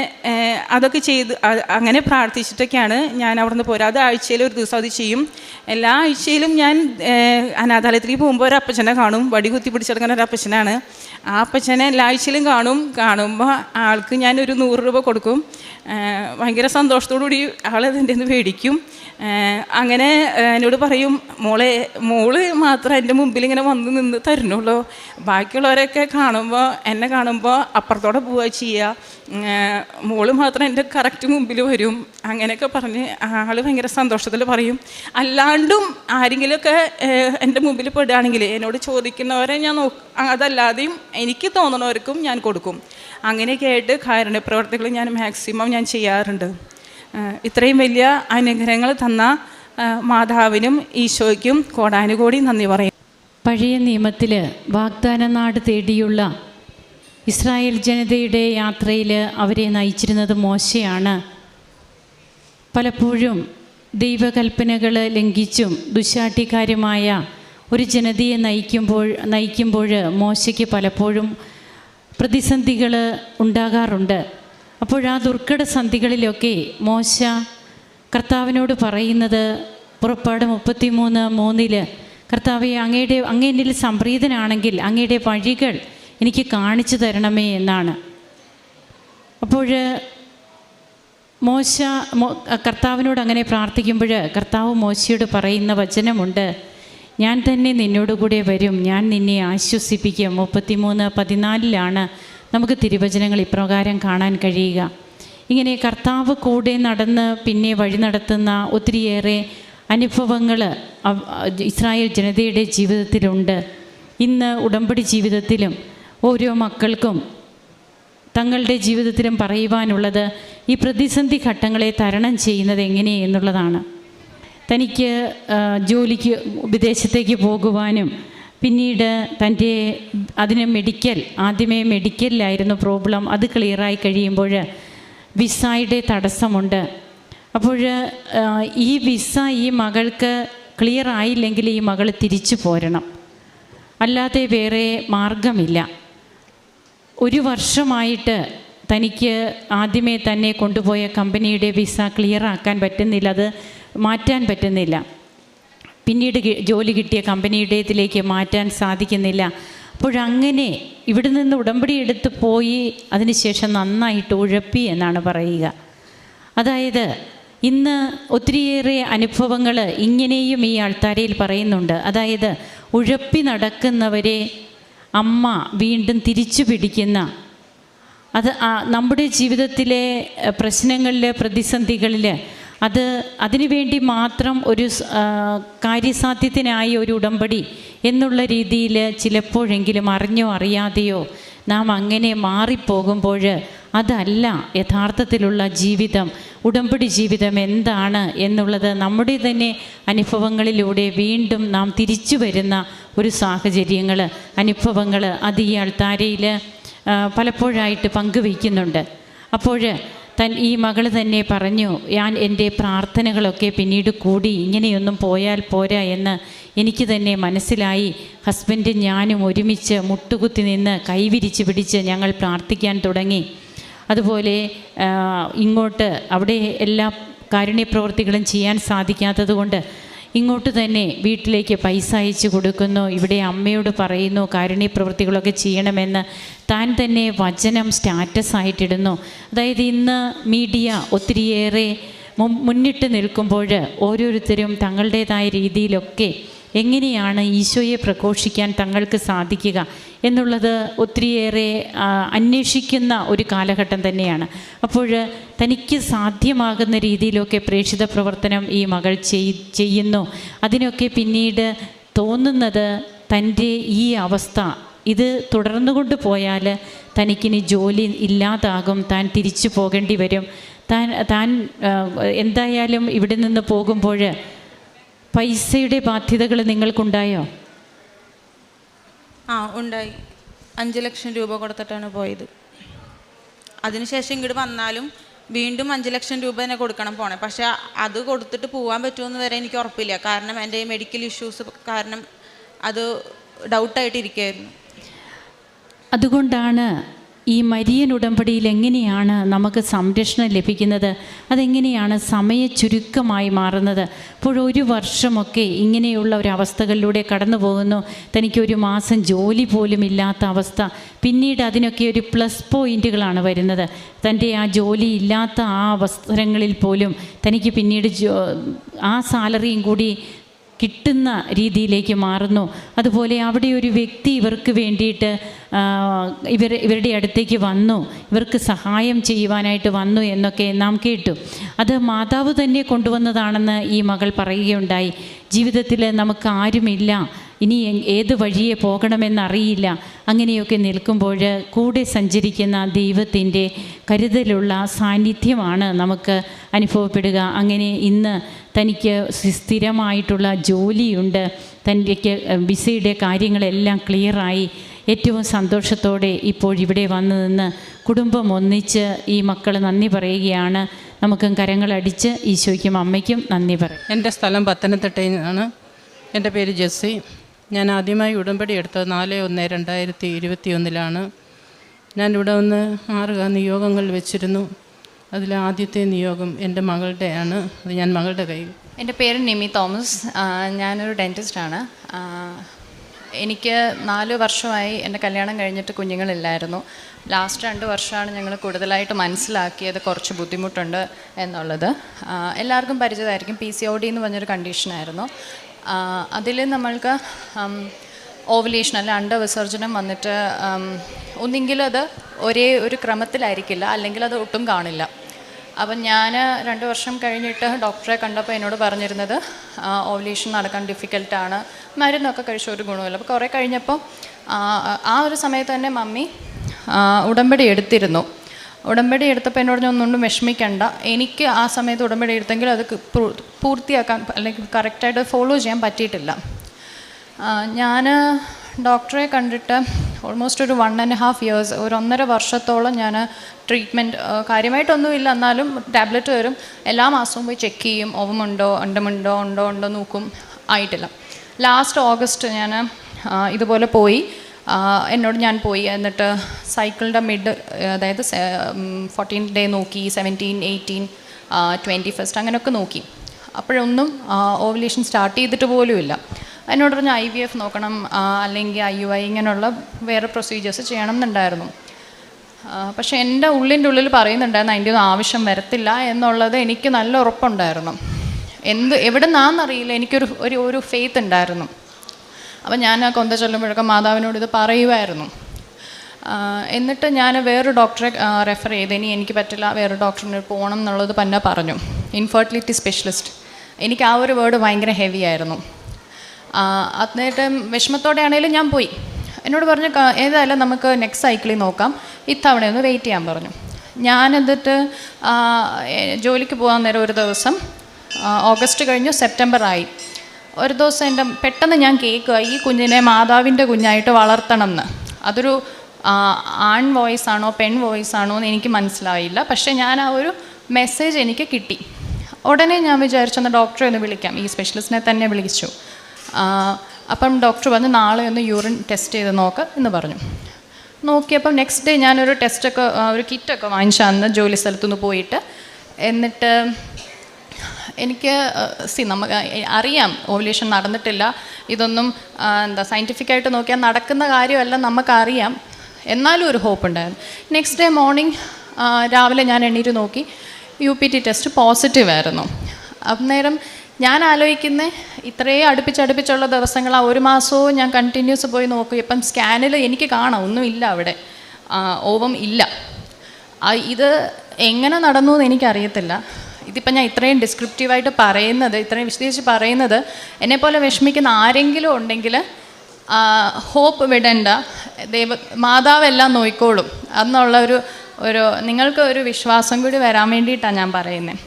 അതൊക്കെ ചെയ്ത് അങ്ങനെ പ്രാർത്ഥിച്ചിട്ടൊക്കെയാണ് ഞാൻ അവിടെ നിന്ന് പോരുക. അത് ആഴ്ചയിൽ ഒരു ദിവസം അത് ചെയ്യും. എല്ലാ ആഴ്ചയിലും ഞാൻ അനാഥാലയത്തിലേക്ക് പോകുമ്പോൾ ഒരു അപ്പച്ചനെ കാണും. വടി കുത്തി പിടിച്ചെടുക്കുന്ന ഒരു അപ്പച്ചനാണ്. ആ അപ്പച്ചനെ എല്ലാ ആഴ്ചയിലും കാണുമ്പോൾ ആൾക്ക് ഞാനൊരു 100 രൂപ കൊടുക്കും. ഭയങ്കര സന്തോഷത്തോടു കൂടി ആളതിൻ്റെ നിന്ന് മേടിക്കും. അങ്ങനെ എന്നോട് പറയും, മോള് മാത്രം എൻ്റെ മുമ്പിൽ ഇങ്ങനെ വന്ന് നിന്ന് തരണുള്ളൂ, ബാക്കിയുള്ളവരൊക്കെ എന്നെ കാണുമ്പോൾ അപ്പുറത്തോടെ പോവുക ചെയ്യുക, മോള് മാത്രം എൻ്റെ കറക്റ്റ് മുമ്പിൽ വരും, അങ്ങനെയൊക്കെ പറഞ്ഞ് ആൾ ഭയങ്കര സന്തോഷത്തിൽ പറയും. അല്ലാണ്ടും ആരെങ്കിലുമൊക്കെ എൻ്റെ മുമ്പിൽ പെടുകയാണെങ്കിൽ എന്നോട് ചോദിക്കുന്നവരെ ഞാൻ അതല്ലാതെയും എനിക്ക് തോന്നണവർക്കും ഞാൻ കൊടുക്കും. അങ്ങനെയൊക്കെ ആയിട്ട് കാരുണ്യ പ്രവർത്തികൾ ഞാൻ മാക്സിമം ഞാൻ ചെയ്യാറുണ്ട്. ഇത്രയും വലിയ അനുഗ്രഹങ്ങൾ തന്ന മാതാവിനും ഈശോയ്ക്കും കോടാനുകോടി നന്ദി പറയും. പഴയ നിയമത്തിൽ വാഗ്ദാന നാട് തേടിയുള്ള ഇസ്രായേൽ ജനതയുടെ യാത്രയിൽ അവരെ നയിച്ചിരുന്നത് മോശയാണ്. പലപ്പോഴും ദൈവകൽപ്പനകൾ ലംഘിച്ചും ദുശാഠ്യക്കാരുമായ ഒരു ജനതയെ നയിക്കുമ്പോൾ മോശയ്ക്ക് പലപ്പോഴും പ്രതിസന്ധികൾ ഉണ്ടാകാറുണ്ട്. അപ്പോൾ ആ ദുർഘട സന്ധികളിലൊക്കെ മോശ കർത്താവിനോട് പറയുന്നത് പുറപ്പാട് 33:3 കർത്താവെ, അങ്ങേണ്ടിൽ സംപ്രീതനാണെങ്കിൽ അങ്ങയുടെ വഴികൾ എനിക്ക് കാണിച്ചു തരണമേ എന്നാണ്. അപ്പോൾ മോശ കർത്താവിനോട് അങ്ങനെ പ്രാർത്ഥിക്കുമ്പോൾ കർത്താവ് മോശയോട് പറയുന്ന വചനമുണ്ട്, ഞാൻ തന്നെ നിന്നോടുകൂടെ വരും, ഞാൻ നിന്നെ ആശ്വസിപ്പിക്കും. 33:14 നമുക്ക് തിരുവചനങ്ങൾ ഇപ്രകാരം കാണാൻ കഴിയുക. ഇങ്ങനെ കർത്താവ് കൂടെ നടന്ന് പിന്നെ വഴി നടത്തുന്ന ഒത്തിരിയേറെ അനുഭവങ്ങൾ ഇസ്രായേൽ ജനതയുടെ ജീവിതത്തിലുണ്ട്. ഇന്ന് ഉടമ്പടി ജീവിതത്തിലും ഓരോ മക്കൾക്കും തങ്ങളുടെ ജീവിതത്തിലും പറയുവാനുള്ളത് ഈ പ്രതിസന്ധി ഘട്ടങ്ങളെ തരണം ചെയ്യുന്നത് എങ്ങനെ എന്നുള്ളതാണ്. തനിക്ക് ജോലിക്ക് വിദേശത്തേക്ക് പോകുവാനും പിന്നീട് അതിന് ആദ്യമേ മെഡിക്കലിലായിരുന്നു പ്രോബ്ലം, അത് ക്ലിയറായി കഴിയുമ്പോൾ വിസയുടെ തടസ്സമുണ്ട്. അപ്പോൾ ഈ വിസ ഈ മകൾക്ക് ക്ലിയർ ആയില്ലെങ്കിൽ ഈ മകൾ തിരിച്ചു പോരണം, അല്ലാതെ വേറെ മാർഗമില്ല. 1 വർഷമായിട്ട് തനിക്ക് ആദ്യമേ തന്നെ കൊണ്ടുപോയ കമ്പനിയുടെ വിസ ക്ലിയറാക്കാൻ പറ്റുന്നില്ല, അത് മാറ്റാൻ പറ്റുന്നില്ല. പിന്നീട് ജോലി കിട്ടിയ കമ്പനിയുടേതിലേക്ക് മാറ്റാൻ സാധിക്കുന്നില്ല. അപ്പോഴങ്ങനെ ഇവിടെ നിന്ന് ഉടമ്പടി എടുത്ത് പോയി അതിനുശേഷം നന്നായിട്ട് ഉഴപ്പി എന്നാണ് പറയുക. അതായത് ഇന്ന് ഒത്തിരിയേറെ അനുഭവങ്ങൾ ഇങ്ങനെയും ഈ ആൾത്താരയിൽ പറയുന്നുണ്ട്. അതായത് ഉഴപ്പി നടക്കുന്നവരെ അമ്മ വീണ്ടും തിരിച്ചു പിടിക്കുന്ന, അത് നമ്മുടെ ജീവിതത്തിലെ പ്രശ്നങ്ങളിൽ, പ്രതിസന്ധികളിൽ അതിനുവേണ്ടി മാത്രം ഒരു കാര്യസാധ്യത്തിനായി ഒരു ഉടമ്പടി എന്നുള്ള രീതിയിൽ ചിലപ്പോഴെങ്കിലും അറിഞ്ഞോ അറിയാതെയോ നാം അങ്ങനെ മാറിപ്പോകുമ്പോൾ അതല്ല യഥാർത്ഥത്തിലുള്ള ജീവിതം. ഉടമ്പടി ജീവിതം എന്താണ് എന്നുള്ളത് നമ്മുടെ തന്നെ അനുഭവങ്ങളിലൂടെ വീണ്ടും നാം തിരിച്ചു വരുന്ന ഒരു സാഹചര്യങ്ങൾ, അനുഭവങ്ങൾ അത് ഈ ആൾത്താരയിൽ പലപ്പോഴായിട്ട് പങ്കുവയ്ക്കുന്നുണ്ട്. അപ്പോൾ ഈ മകൾ തന്നെ പറഞ്ഞു, ഞാൻ എൻ്റെ പ്രാർത്ഥനകളൊക്കെ പിന്നീട് കൂടി ഇങ്ങനെയൊന്നും പോയാൽ പോരാ എന്ന് എനിക്ക് തന്നെ മനസ്സിലായി. ഹസ്ബൻഡും ഞാനും ഒരുമിച്ച് മുട്ടുകുത്തി നിന്ന് കൈവിരിച്ച് പിടിച്ച് ഞങ്ങൾ പ്രാർത്ഥിക്കാൻ തുടങ്ങി. അതുപോലെ ഇങ്ങോട്ട് അവിടെ എല്ലാ കാരുണ്യപ്രവൃത്തികളും ചെയ്യാൻ സാധിക്കാത്തത് കൊണ്ട് ഇങ്ങോട്ട് തന്നെ വീട്ടിലേക്ക് പൈസ അയച്ചു കൊടുക്കുന്നു. ഇവിടെ അമ്മയോട് പറയുന്നു കാരുണ്യപ്രവൃത്തികളൊക്കെ ചെയ്യണമെന്ന്. താൻ തന്നെ വചനം സ്റ്റാറ്റസായിട്ടിടുന്നു. അതായത് ഇന്ന് മീഡിയ ഒത്തിരിയേറെ മുന്നിട്ട് നിൽക്കുമ്പോൾ ഓരോരുത്തരും തങ്ങളുടേതായ രീതിയിലൊക്കെ എങ്ങനെയാണ് ഈശോയെ പ്രഘോഷിക്കാൻ തങ്ങൾക്ക് സാധിക്കുക എന്നുള്ളത് ഒത്തിരിയേറെ അന്വേഷിക്കുന്ന ഒരു കാലഘട്ടം തന്നെയാണ്. അപ്പോൾ തനിക്ക് സാധ്യമാകുന്ന രീതിയിലൊക്കെ പ്രേക്ഷിത പ്രവർത്തനം ഈ മകൾ ചെയ്യുന്നു. അതിനൊക്കെ പിന്നീട് തോന്നുന്നത് തൻ്റെ ഈ അവസ്ഥ ഇത് തുടർന്നുകൊണ്ട് പോയാൽ തനിക്കിനി ജോലി ഇല്ലാതാകും, താൻ തിരിച്ചു പോകേണ്ടി വരും. താൻ എന്തായാലും ഇവിടെ നിന്ന് പോകുമ്പോൾ പൈസയുടെ ബാധ്യതകൾ നിങ്ങൾക്കുണ്ടായോ? ഉണ്ടായി. 5 ലക്ഷം രൂപ കൊടുത്തിട്ടാണ് പോയത്. അതിനുശേഷം ഇങ്ങോട്ട് വന്നാലും വീണ്ടും 5 ലക്ഷം രൂപ തന്നെ കൊടുക്കണം പോണേ. പക്ഷേ അത് കൊടുത്തിട്ട് പോകാൻ പറ്റുമെന്ന് വരെ എനിക്ക് ഉറപ്പില്ല. കാരണം എൻ്റെ മെഡിക്കൽ ഇഷ്യൂസ് കാരണം അത് ഡൗട്ടായിട്ടിരിക്കുകയായിരുന്നു. അതുകൊണ്ടാണ് ഈ മരിയൻ ഉടമ്പടിയിൽ എങ്ങനെയാണ് നമുക്ക് സംരക്ഷണം ലഭിക്കുന്നത്, അതെങ്ങനെയാണ് സമയചുരുക്കമായി മാറുന്നത്. അപ്പോൾ 1 വർഷമൊക്കെ ഇങ്ങനെയുള്ള ഒരവസ്ഥകളിലൂടെ കടന്നു പോകുന്നു. തനിക്ക് 1 മാസം ജോലി പോലും ഇല്ലാത്ത അവസ്ഥ. പിന്നീട് അതിനൊക്കെ ഒരു പ്ലസ് പോയിൻറ്റുകളാണ് വരുന്നത്. തൻ്റെ ആ ജോലി ഇല്ലാത്ത ആ അവസരങ്ങളിൽ പോലും തനിക്ക് പിന്നീട് ആ സാലറിയും കൂടി കിട്ടുന്ന രീതിയിലേക്ക് മാറുന്നു. അതുപോലെ അവിടെ ഒരു വ്യക്തി ഇവർക്ക് വേണ്ടിയിട്ട് ഇവരുടെ അടുത്തേക്ക് വന്നു, ഇവർക്ക് സഹായം ചെയ്യുവാനായിട്ട് വന്നു എന്നൊക്കെ നാം കേട്ടു. അത് മാതാവ് തന്നെ കൊണ്ടുവന്നതാണെന്ന് ഈ മകൾ പറയുകയുണ്ടായി. ജീവിതത്തിൽ നമുക്ക് ആരുമില്ല, ഇനി ഏത് വഴിയെ പോകണമെന്നറിയില്ല. അങ്ങനെയൊക്കെ നിൽക്കുമ്പോൾ കൂടെ സഞ്ചരിക്കുന്ന ദൈവത്തിൻ്റെ കരുതലുള്ള സാന്നിധ്യമാണ് നമുക്ക് അനുഭവപ്പെടുക. അങ്ങനെ ഇന്ന് തനിക്ക് സ്ഥിരമായിട്ടുള്ള ജോലിയുണ്ട്, തനിക്ക് വിസയുടെ കാര്യങ്ങളെല്ലാം ക്ലിയറായി ഏറ്റവും സന്തോഷത്തോടെ ഇപ്പോൾ വന്നു നിന്ന് കുടുംബം ഒന്നിച്ച് ഈ മക്കൾ നന്ദി പറയുകയാണ്. നമുക്കും കരങ്ങളടിച്ച് ഈശോയ്ക്കും അമ്മയ്ക്കും നന്ദി പറയും. എൻ്റെ സ്ഥലം പത്തനംതിട്ടയിൽ നിന്നാണ്. എൻ്റെ പേര് ജെസ്സി. ഞാൻ ആദ്യമായി ഉടമ്പടി എടുത്തത് 4/1/2021 ഞാനിവിടെ വന്ന് 6 നിയോഗങ്ങൾ വെച്ചിരുന്നു. അതിൽ ആദ്യത്തെ നിയോഗം എൻ്റെ മകളുടെയാണ്. അത് ഞാൻ മകളുടെ കയ്യിൽ. എൻ്റെ പേര് നിമി തോമസ്. ഞാനൊരു ഡെൻറ്റിസ്റ്റാണ്. എനിക്ക് 4 വർഷമായി എൻ്റെ കല്യാണം കഴിഞ്ഞിട്ട് കുഞ്ഞുങ്ങളില്ലായിരുന്നു. ലാസ്റ്റ് 2 വർഷമാണ് ഞങ്ങൾ കൂടുതലായിട്ട് മനസ്സിലാക്കിയത് കുറച്ച് ബുദ്ധിമുട്ടുണ്ട് എന്നുള്ളത്. എല്ലാവർക്കും പരിചിതമായിരിക്കും. PCOD എന്ന് പറഞ്ഞൊരു കണ്ടീഷനായിരുന്നു. അതിൽ നമ്മൾക്ക് ഓവുലേഷൻ അല്ല അണ്ടവിസർജനം വന്നിട്ട് ഒന്നെങ്കിലും അത് ഒരേ ഒരു ക്രമത്തിലായിരിക്കില്ല, അല്ലെങ്കിൽ അത് ഒട്ടും കാണില്ല. അപ്പം ഞാൻ 2 വർഷം കഴിഞ്ഞിട്ട് ഡോക്ടറെ കണ്ടപ്പോൾ എന്നോട് പറഞ്ഞിരുന്നത് ഓവുലേഷൻ നടക്കാൻ ഡിഫിക്കൽട്ടാണ്, മരുന്നൊക്കെ കഴിച്ച ഒരു ഗുണമില്ല. അപ്പോൾ കുറേ കഴിഞ്ഞപ്പോൾ ആ ഒരു സമയത്ത് തന്നെ മമ്മി ഉടമ്പടി എടുത്തിരുന്നു. ഉടമ്പടി എടുത്തപ്പോൾ എന്നോട് ഒന്നുകൊണ്ടും വിഷമിക്കണ്ട, എനിക്ക് ആ സമയത്ത് ഉടമ്പടി എടുത്തെങ്കിൽ അത് പൂർത്തിയാക്കാൻ അല്ലെങ്കിൽ കറക്റ്റായിട്ട് ഫോളോ ചെയ്യാൻ പറ്റിയിട്ടില്ല. ഞാൻ ഡോക്ടറെ കണ്ടിട്ട് ഓൾമോസ്റ്റ് ഒരു 1.5 years, ഒരു 1.5 വർഷത്തോളം ഞാൻ ട്രീറ്റ്മെൻറ്റ് കാര്യമായിട്ടൊന്നുമില്ല, എന്നാലും ടാബ്ലറ്റ് വരും, എല്ലാ മാസവും പോയി ചെക്ക് ചെയ്യും, ഓവമുണ്ടോ ഉണ്ടോ നോക്കും, ആയിട്ടില്ല. ലാസ്റ്റ് ഓഗസ്റ്റ് ഞാൻ ഇതുപോലെ പോയി, ഞാൻ പോയി. എന്നിട്ട് സൈക്കിളിൻ്റെ മിഡ്, അതായത് 14th day നോക്കി, 17, 18, 21st അങ്ങനെയൊക്കെ നോക്കി. അപ്പോഴൊന്നും ഓവുലേഷൻ സ്റ്റാർട്ട് ചെയ്തിട്ട് പോലുമില്ല. എന്നോട് പറഞ്ഞ IVF നോക്കണം, അല്ലെങ്കിൽ IUI ഇങ്ങനെയുള്ള വേറെ പ്രൊസീജിയേഴ്സ് ചെയ്യണം എന്നുണ്ടായിരുന്നു. പക്ഷേ എൻ്റെ ഉള്ളിൽ പറയുന്നുണ്ടായിരുന്നു അതിൻ്റെ ഒന്നും ആവശ്യം വരത്തില്ല എന്നുള്ളത് എനിക്ക് നല്ല ഉറപ്പുണ്ടായിരുന്നു. എവിടെ നിന്നാണെന്നറിയില്ല, എനിക്കൊരു ഒരു ഫെയ്ത്ത് ഉണ്ടായിരുന്നു. അപ്പം ഞാൻ ആ കൊന്ത ചൊല്ലുമ്പോഴൊക്കെ മാതാവിനോട് ഇത് പറയുമായിരുന്നു. എന്നിട്ട് ഞാൻ വേറൊരു ഡോക്ടറെ റെഫർ ചെയ്ത്, ഇനി എനിക്ക് പറ്റില്ല, വേറൊരു ഡോക്ടറിന് പോകണം എന്നുള്ളത് തന്നെ പറഞ്ഞു, ഇൻഫെർട്ടിലിറ്റി സ്പെഷ്യലിസ്റ്റ്. എനിക്ക് ആ ഒരു വേർഡ് ഭയങ്കര ഹെവി ആയിരുന്നു. എന്നിട്ട് വിഷമത്തോടെ ആണെങ്കിലും ഞാൻ പോയി. എന്നോട് പറഞ്ഞു ഏതായാലും നമുക്ക് നെക്സ്റ്റ് സൈക്കിളിൽ നോക്കാം, ഇത്തവണയൊന്ന് വെയിറ്റ് ചെയ്യാൻ പറഞ്ഞു. ഞാൻ എന്നിട്ട് ജോലിക്ക് പോകാൻ നേരം ഒരു ദിവസം ഓഗസ്റ്റ് കഴിഞ്ഞു സെപ്റ്റംബർ ആയി. ഒരു ദിവസം പെട്ടെന്ന് ഞാൻ കേൾക്കുക ഈ കുഞ്ഞിനെ മാതാവിൻ്റെ കുഞ്ഞായിട്ട് വളർത്തണം എന്ന്. അതൊരു ആൺ വോയിസ് ആണോ പെൺ വോയിസ് ആണോ എന്ന് എനിക്ക് മനസ്സിലായില്ല. പക്ഷേ ഞാൻ ആ ഒരു മെസ്സേജ് എനിക്ക് കിട്ടി. ഉടനെ ഞാൻ വിചാരിച്ചെന്ന് ഡോക്ടറെ ഒന്ന് വിളിക്കാം, ഈ സ്പെഷ്യലിസ്റ്റിനെ തന്നെ വിളിച്ചു. അപ്പം ഡോക്ടർ വന്ന് നാളെ ഒന്ന് യൂറിൻ ടെസ്റ്റ് ചെയ്ത് നോക്കാം എന്ന് പറഞ്ഞു. നോക്കിയപ്പം നെക്സ്റ്റ് ഡേ ഞാനൊരു ടെസ്റ്റൊക്കെ ഒരു കിറ്റൊക്കെ വാങ്ങിച്ചാന്ന് ജോലി സ്ഥലത്തുനിന്ന് പോയിട്ട്. എന്നിട്ട് എനിക്ക് നമുക്ക് അറിയാം ഓവുലേഷൻ നടന്നിട്ടില്ല, ഇതൊന്നും സയൻറ്റിഫിക്കായിട്ട് നോക്കിയാൽ നടക്കുന്ന കാര്യമല്ല, നമുക്കറിയാം. എന്നാലും ഒരു ഹോപ്പ് ഉണ്ടായിരുന്നു. നെക്സ്റ്റ് ഡേ മോർണിംഗ് രാവിലെ ഞാൻ എണ്ണീറ്റ് നോക്കി, UPT ടെസ്റ്റ് പോസിറ്റീവ് ആയിരുന്നു. അന്നേരം ഞാൻ ആലോചിക്കുന്നത് ഇത്രയും അടുപ്പിച്ചുള്ള ദിവസങ്ങൾ, ആ ഒരു മാസവും ഞാൻ കണ്ടിന്യൂസ് പോയി നോക്കി. ഇപ്പം സ്കാനിൽ എനിക്ക് കാണാം ഒന്നുമില്ല, അവിടെ ഓവം ഇല്ല. ഇത് എങ്ങനെ നടന്നു എന്ന് എനിക്കറിയത്തില്ല. ഇതിപ്പം ഞാൻ ഇത്രയും ഡിസ്ക്രിപ്റ്റീവായിട്ട് പറയുന്നത്, ഇത്രയും വിശദീകരിച്ച് പറയുന്നത്, എന്നെപ്പോലെ വിഷമിക്കുന്ന ആരെങ്കിലും ഉണ്ടെങ്കിൽ ഹോപ്പ് വിടണ്ട, മാതാവെല്ലാം നോയിക്കോളും എന്നുള്ള ഒരു നിങ്ങൾക്ക് ഒരു വിശ്വാസം കൂടി വരാൻ വേണ്ടിയിട്ടാണ് ഞാൻ പറയുന്നത്.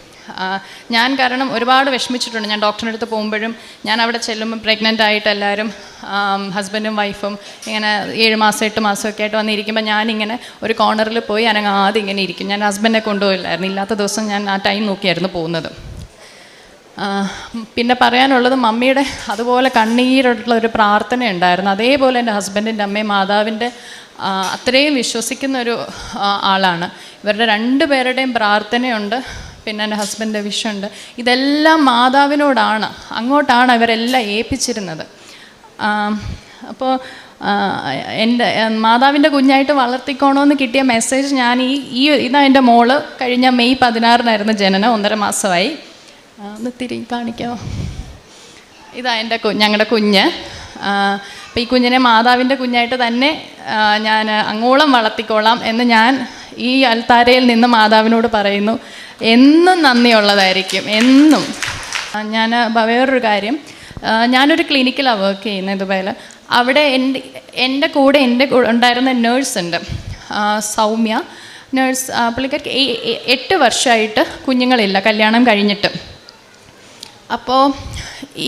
ഞാൻ കാരണം ഒരുപാട് വിഷമിച്ചിട്ടുണ്ട്. ഞാൻ ഡോക്ടറിൻ്റെ അടുത്ത് പോകുമ്പോഴും ഞാൻ അവിടെ ചെല്ലുമ്പോൾ പ്രഗ്നൻ്റ് ആയിട്ട് എല്ലാവരും ഹസ്ബൻഡും വൈഫും ഇങ്ങനെ 7 മാസം 8 മാസമൊക്കെ ആയിട്ട് വന്നിരിക്കുമ്പോൾ ഞാനിങ്ങനെ ഒരു കോർണറിൽ പോയി അനങ്ങാതെ ഇങ്ങനെ ഇരിക്കും. ഞാൻ ഹസ്ബൻഡിനെ കൊണ്ടുപോയില്ലായിരുന്നു, ഇല്ലാത്ത ദിവസം ഞാൻ ആ ടൈം നോക്കിയായിരുന്നു പോകുന്നത്. പിന്നെ പറയാനുള്ളത്, മമ്മിയുടെ അതുപോലെ കണ്ണീരുള്ള ഒരു പ്രാർത്ഥന ഉണ്ടായിരുന്നു. അതേപോലെ എൻ്റെ ഹസ്ബൻഡിൻ്റെ അമ്മയും മാതാവിൻ്റെ അത്രയും വിശ്വസിക്കുന്ന ഒരു ആളാണ്. ഇവരുടെ 2 പേരുടെയും പ്രാർത്ഥനയുണ്ട്, പിന്നെ എൻ്റെ ഹസ്ബൻഡിൻ്റെ വിഷയമുണ്ട്. ഇതെല്ലാം മാതാവിനോടാണ്, അങ്ങോട്ടാണ് ഇവരെല്ലാം ഏൽപ്പിച്ചിരുന്നത്. അപ്പോൾ എൻ്റെ മാതാവിൻ്റെ കുഞ്ഞായിട്ട് വളർത്തിക്കോണമെന്ന് കിട്ടിയ മെസ്സേജ് ഞാൻ ഇതാ എൻ്റെ മോള് കഴിഞ്ഞ മെയ് 16-നായിരുന്നു ജനനം, 1.5 മാസമായി. ഒന്ന് തിരികെ കാണിക്കാമോ? ഇതാ എൻ്റെ ഞങ്ങളുടെ കുഞ്ഞ്. അപ്പോൾ ഈ കുഞ്ഞിനെ മാതാവിൻ്റെ കുഞ്ഞായിട്ട് തന്നെ ഞാൻ അങ്ങോളം വളർത്തിക്കോളാം എന്ന് ഞാൻ ഈ അൽത്താരയിൽ നിന്ന് മാതാവിനോട് പറയുന്നു. എന്നും നന്ദിയുള്ളതായിരിക്കും, എന്നും. ഞാൻ വേറൊരു കാര്യം, ഞാനൊരു ക്ലിനിക്കിലാണ് വർക്ക് ചെയ്യുന്നത് ഇതുപോലെ. അവിടെ എൻ്റെ കൂടെ ഉണ്ടായിരുന്ന നേഴ്സുണ്ട്, സൗമ്യ നേഴ്സ്. പുള്ളിക്കാർക്ക് 8 വർഷമായിട്ട് കുഞ്ഞുങ്ങളില്ല, കല്യാണം കഴിഞ്ഞിട്ട്. അപ്പോൾ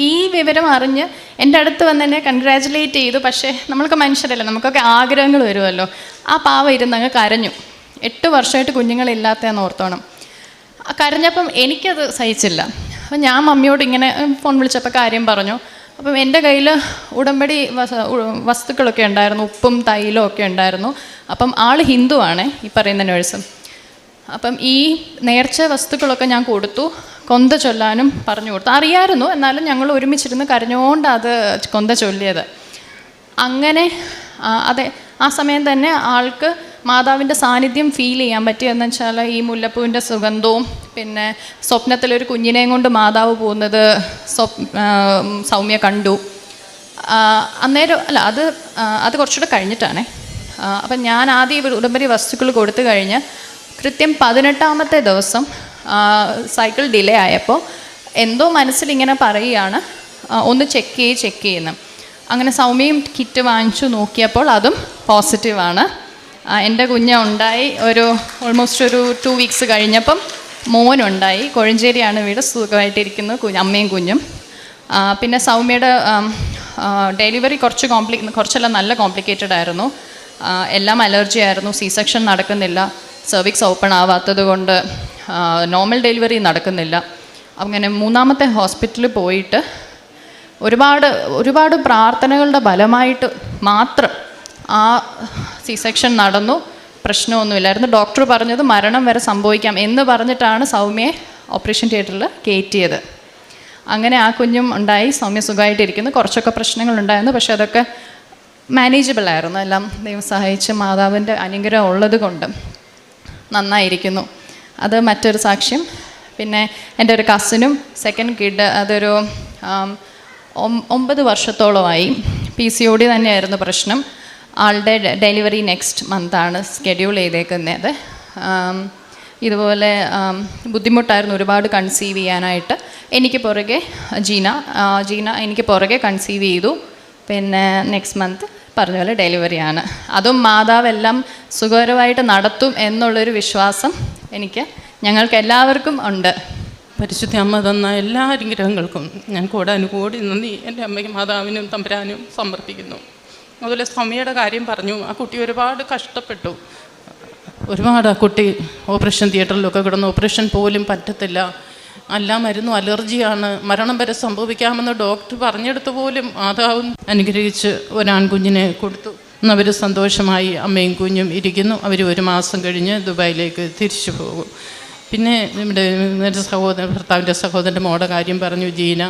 ഈ വിവരം അറിഞ്ഞ് എൻ്റെ അടുത്ത് വന്ന് എന്നെ കൺഗ്രാജുലേറ്റ് ചെയ്തു. പക്ഷേ നമ്മൾക്ക് മനുഷ്യരല്ല, നമുക്കൊക്കെ ആഗ്രഹങ്ങൾ വരുമല്ലോ. ആ പാവം ഇരുന്നങ്ങ് കരഞ്ഞു. 8 വർഷമായിട്ട് കുഞ്ഞുങ്ങളില്ലാത്തതെന്ന് ഓർത്തോണം. കരഞ്ഞപ്പം എനിക്കത് സഹിച്ചില്ല. അപ്പം ഞാൻ മമ്മിയോട് ഇങ്ങനെ ഫോൺ വിളിച്ചപ്പോൾ കാര്യം പറഞ്ഞു. അപ്പം എൻ്റെ കയ്യിൽ ഉടമ്പടി വസ്തുക്കളൊക്കെ ഉണ്ടായിരുന്നു, ഉപ്പും തൈലും ഒക്കെ ഉണ്ടായിരുന്നു. അപ്പം ആൾ ഹിന്ദുവാണ് ഈ പറയുന്ന നേഴ്സും. അപ്പം ഈ നേർച്ച വസ്തുക്കളൊക്കെ ഞാൻ കൊടുത്തു, കൊന്ത ചൊല്ലാനും പറഞ്ഞു കൊടുത്തു. അറിയാമായിരുന്നു, എന്നാലും ഞങ്ങൾ ഒരുമിച്ചിരുന്ന് കരഞ്ഞുകൊണ്ട് അത് കൊന്ത ചൊല്ലിയത്. അങ്ങനെ അതെ, ആ സമയം തന്നെ ആൾക്ക് മാതാവിൻ്റെ സാന്നിധ്യം ഫീൽ ചെയ്യാൻ പറ്റിയെന്ന് വെച്ചാൽ ഈ മുല്ലപ്പൂവിൻ്റെ സുഗന്ധവും പിന്നെ സ്വപ്നത്തിലൊരു കുഞ്ഞിനെയും കൊണ്ട് മാതാവ് പോകുന്നത് സൗമ്യ കണ്ടു. അന്നേരം അല്ല, അത് കുറച്ചുകൂടെ കഴിഞ്ഞിട്ടാണേ. അപ്പം ഞാൻ ആദ്യം ഉടമ്പടി വസ്തുക്കൾ കൊടുത്തു കഴിഞ്ഞ് കൃത്യം 18-ാമത്തെ ദിവസം സൈക്കിൾ ഡിലേ ആയപ്പോൾ എന്തോ മനസ്സിലിങ്ങനെ പറയുകയാണ്, ഒന്ന് ചെക്ക് ചെയ്യുന്നു. അങ്ങനെ സൗമ്യയും കിറ്റ് വാങ്ങിച്ചു നോക്കിയപ്പോൾ അതും പോസിറ്റീവാണ്. എൻ്റെ കുഞ്ഞ് ഉണ്ടായി ഓൾമോസ്റ്റ് ഒരു 2 വീക്സ് കഴിഞ്ഞപ്പം മോനുണ്ടായി. കൊഴഞ്ചേരിയാണ് വീട്, സുഖമായിട്ടിരിക്കുന്നു അമ്മയും കുഞ്ഞും. പിന്നെ സൗമ്യയുടെ ഡെലിവറി കുറച്ചെല്ലാം നല്ല കോംപ്ലിക്കേറ്റഡ് ആയിരുന്നു. എല്ലാം അലർജി ആയിരുന്നു, C-സെക്ഷൻ നടക്കുന്നില്ല, സെർവിക്സ് ഓപ്പൺ ആവാത്തത് കൊണ്ട് നോർമൽ ഡെലിവറി നടക്കുന്നില്ല. അങ്ങനെ 3-ാമത്തെ ഹോസ്പിറ്റലിൽ പോയിട്ട് ഒരുപാട് പ്രാർത്ഥനകളുടെ ഫലമായിട്ട് മാത്രം ആ C-സെക്ഷൻ നടന്നു. പ്രശ്നമൊന്നുമില്ലായിരുന്നു. ഡോക്ടർ പറഞ്ഞത് മരണം വരെ സംഭവിക്കാം എന്ന് പറഞ്ഞിട്ടാണ് സൗമ്യയെ ഓപ്പറേഷൻ തിയേറ്ററിൽ കയറ്റിയത്. അങ്ങനെ ആ കുഞ്ഞും ഉണ്ടായി. സൗമ്യ സുഖമായിട്ടിരിക്കുന്നു. കുറച്ചൊക്കെ പ്രശ്നങ്ങളുണ്ടായിരുന്നു, പക്ഷെ അതൊക്കെ മാനേജബിൾ ആയിരുന്നു. എല്ലാം ദൈവം സഹായിച്ച് മാതാവിൻ്റെ അനുഗ്രഹം ഉള്ളത് കൊണ്ട് നന്നായിരിക്കുന്നു. അത് മറ്റൊരു സാക്ഷ്യം. പിന്നെ എൻ്റെ ഒരു കസിനും സെക്കൻഡ് കിഡ്, അതൊരു 9 വർഷത്തോളമായി PCOD തന്നെയായിരുന്നു പ്രശ്നം. ആളുടെ ഡെലിവറി നെക്സ്റ്റ് മന്താണ് സ്കെഡ്യൂൾ ചെയ്തേക്കുന്നത്. ഇതുപോലെ ബുദ്ധിമുട്ടായിരുന്നു ഒരുപാട് കൺസീവ് ചെയ്യാനായിട്ട്. എനിക്ക് പുറകെ ജീന എനിക്ക് പുറകെ കൺസീവ് ചെയ്തു. പിന്നെ നെക്സ്റ്റ് മന്ത് പറഞ്ഞ പോലെ ഡെലിവറിയാണ്. അതും മാതാവെല്ലാം സുഖകരമായിട്ട് നടത്തും എന്നുള്ളൊരു വിശ്വാസം ഞങ്ങൾക്ക് എല്ലാവർക്കും ഉണ്ട്. പരിശുദ്ധ അമ്മ തന്ന എല്ലാ അനുഗ്രഹങ്ങൾക്കും ഞാൻ കോടാനുകോടി നന്ദി എൻ്റെ അമ്മയ്ക്കും മാതാവിനും തമ്പുരാനും സമർപ്പിക്കുന്നു. അതുപോലെ സമയയുടെ കാര്യം പറഞ്ഞു. ആ കുട്ടി ഒരുപാട് കഷ്ടപ്പെട്ടു. ആ കുട്ടി ഓപ്പറേഷൻ തിയേറ്ററിലൊക്കെ കിടന്നു. ഓപ്പറേഷൻ പോലും പറ്റത്തില്ല, എല്ലാ മരുന്നും അലർജിയാണ്, മരണം വരെ സംഭവിക്കാമെന്ന് ഡോക്ടർ പറഞ്ഞെടുത്ത് പോലും മാതാവും അനുഗ്രഹിച്ച് ഒരാൺകുഞ്ഞിനെ കൊടുത്തു. ഇന്ന് അവർ സന്തോഷമായി അമ്മയും കുഞ്ഞും ഇരിക്കുന്നു. അവർ 1 മാസം കഴിഞ്ഞ് ദുബായിലേക്ക് തിരിച്ചു പോകും. പിന്നെ നമ്മുടെ ഭർത്താവിൻ്റെ സഹോദരൻ്റെ മോടെ കാര്യം പറഞ്ഞു, ജീന.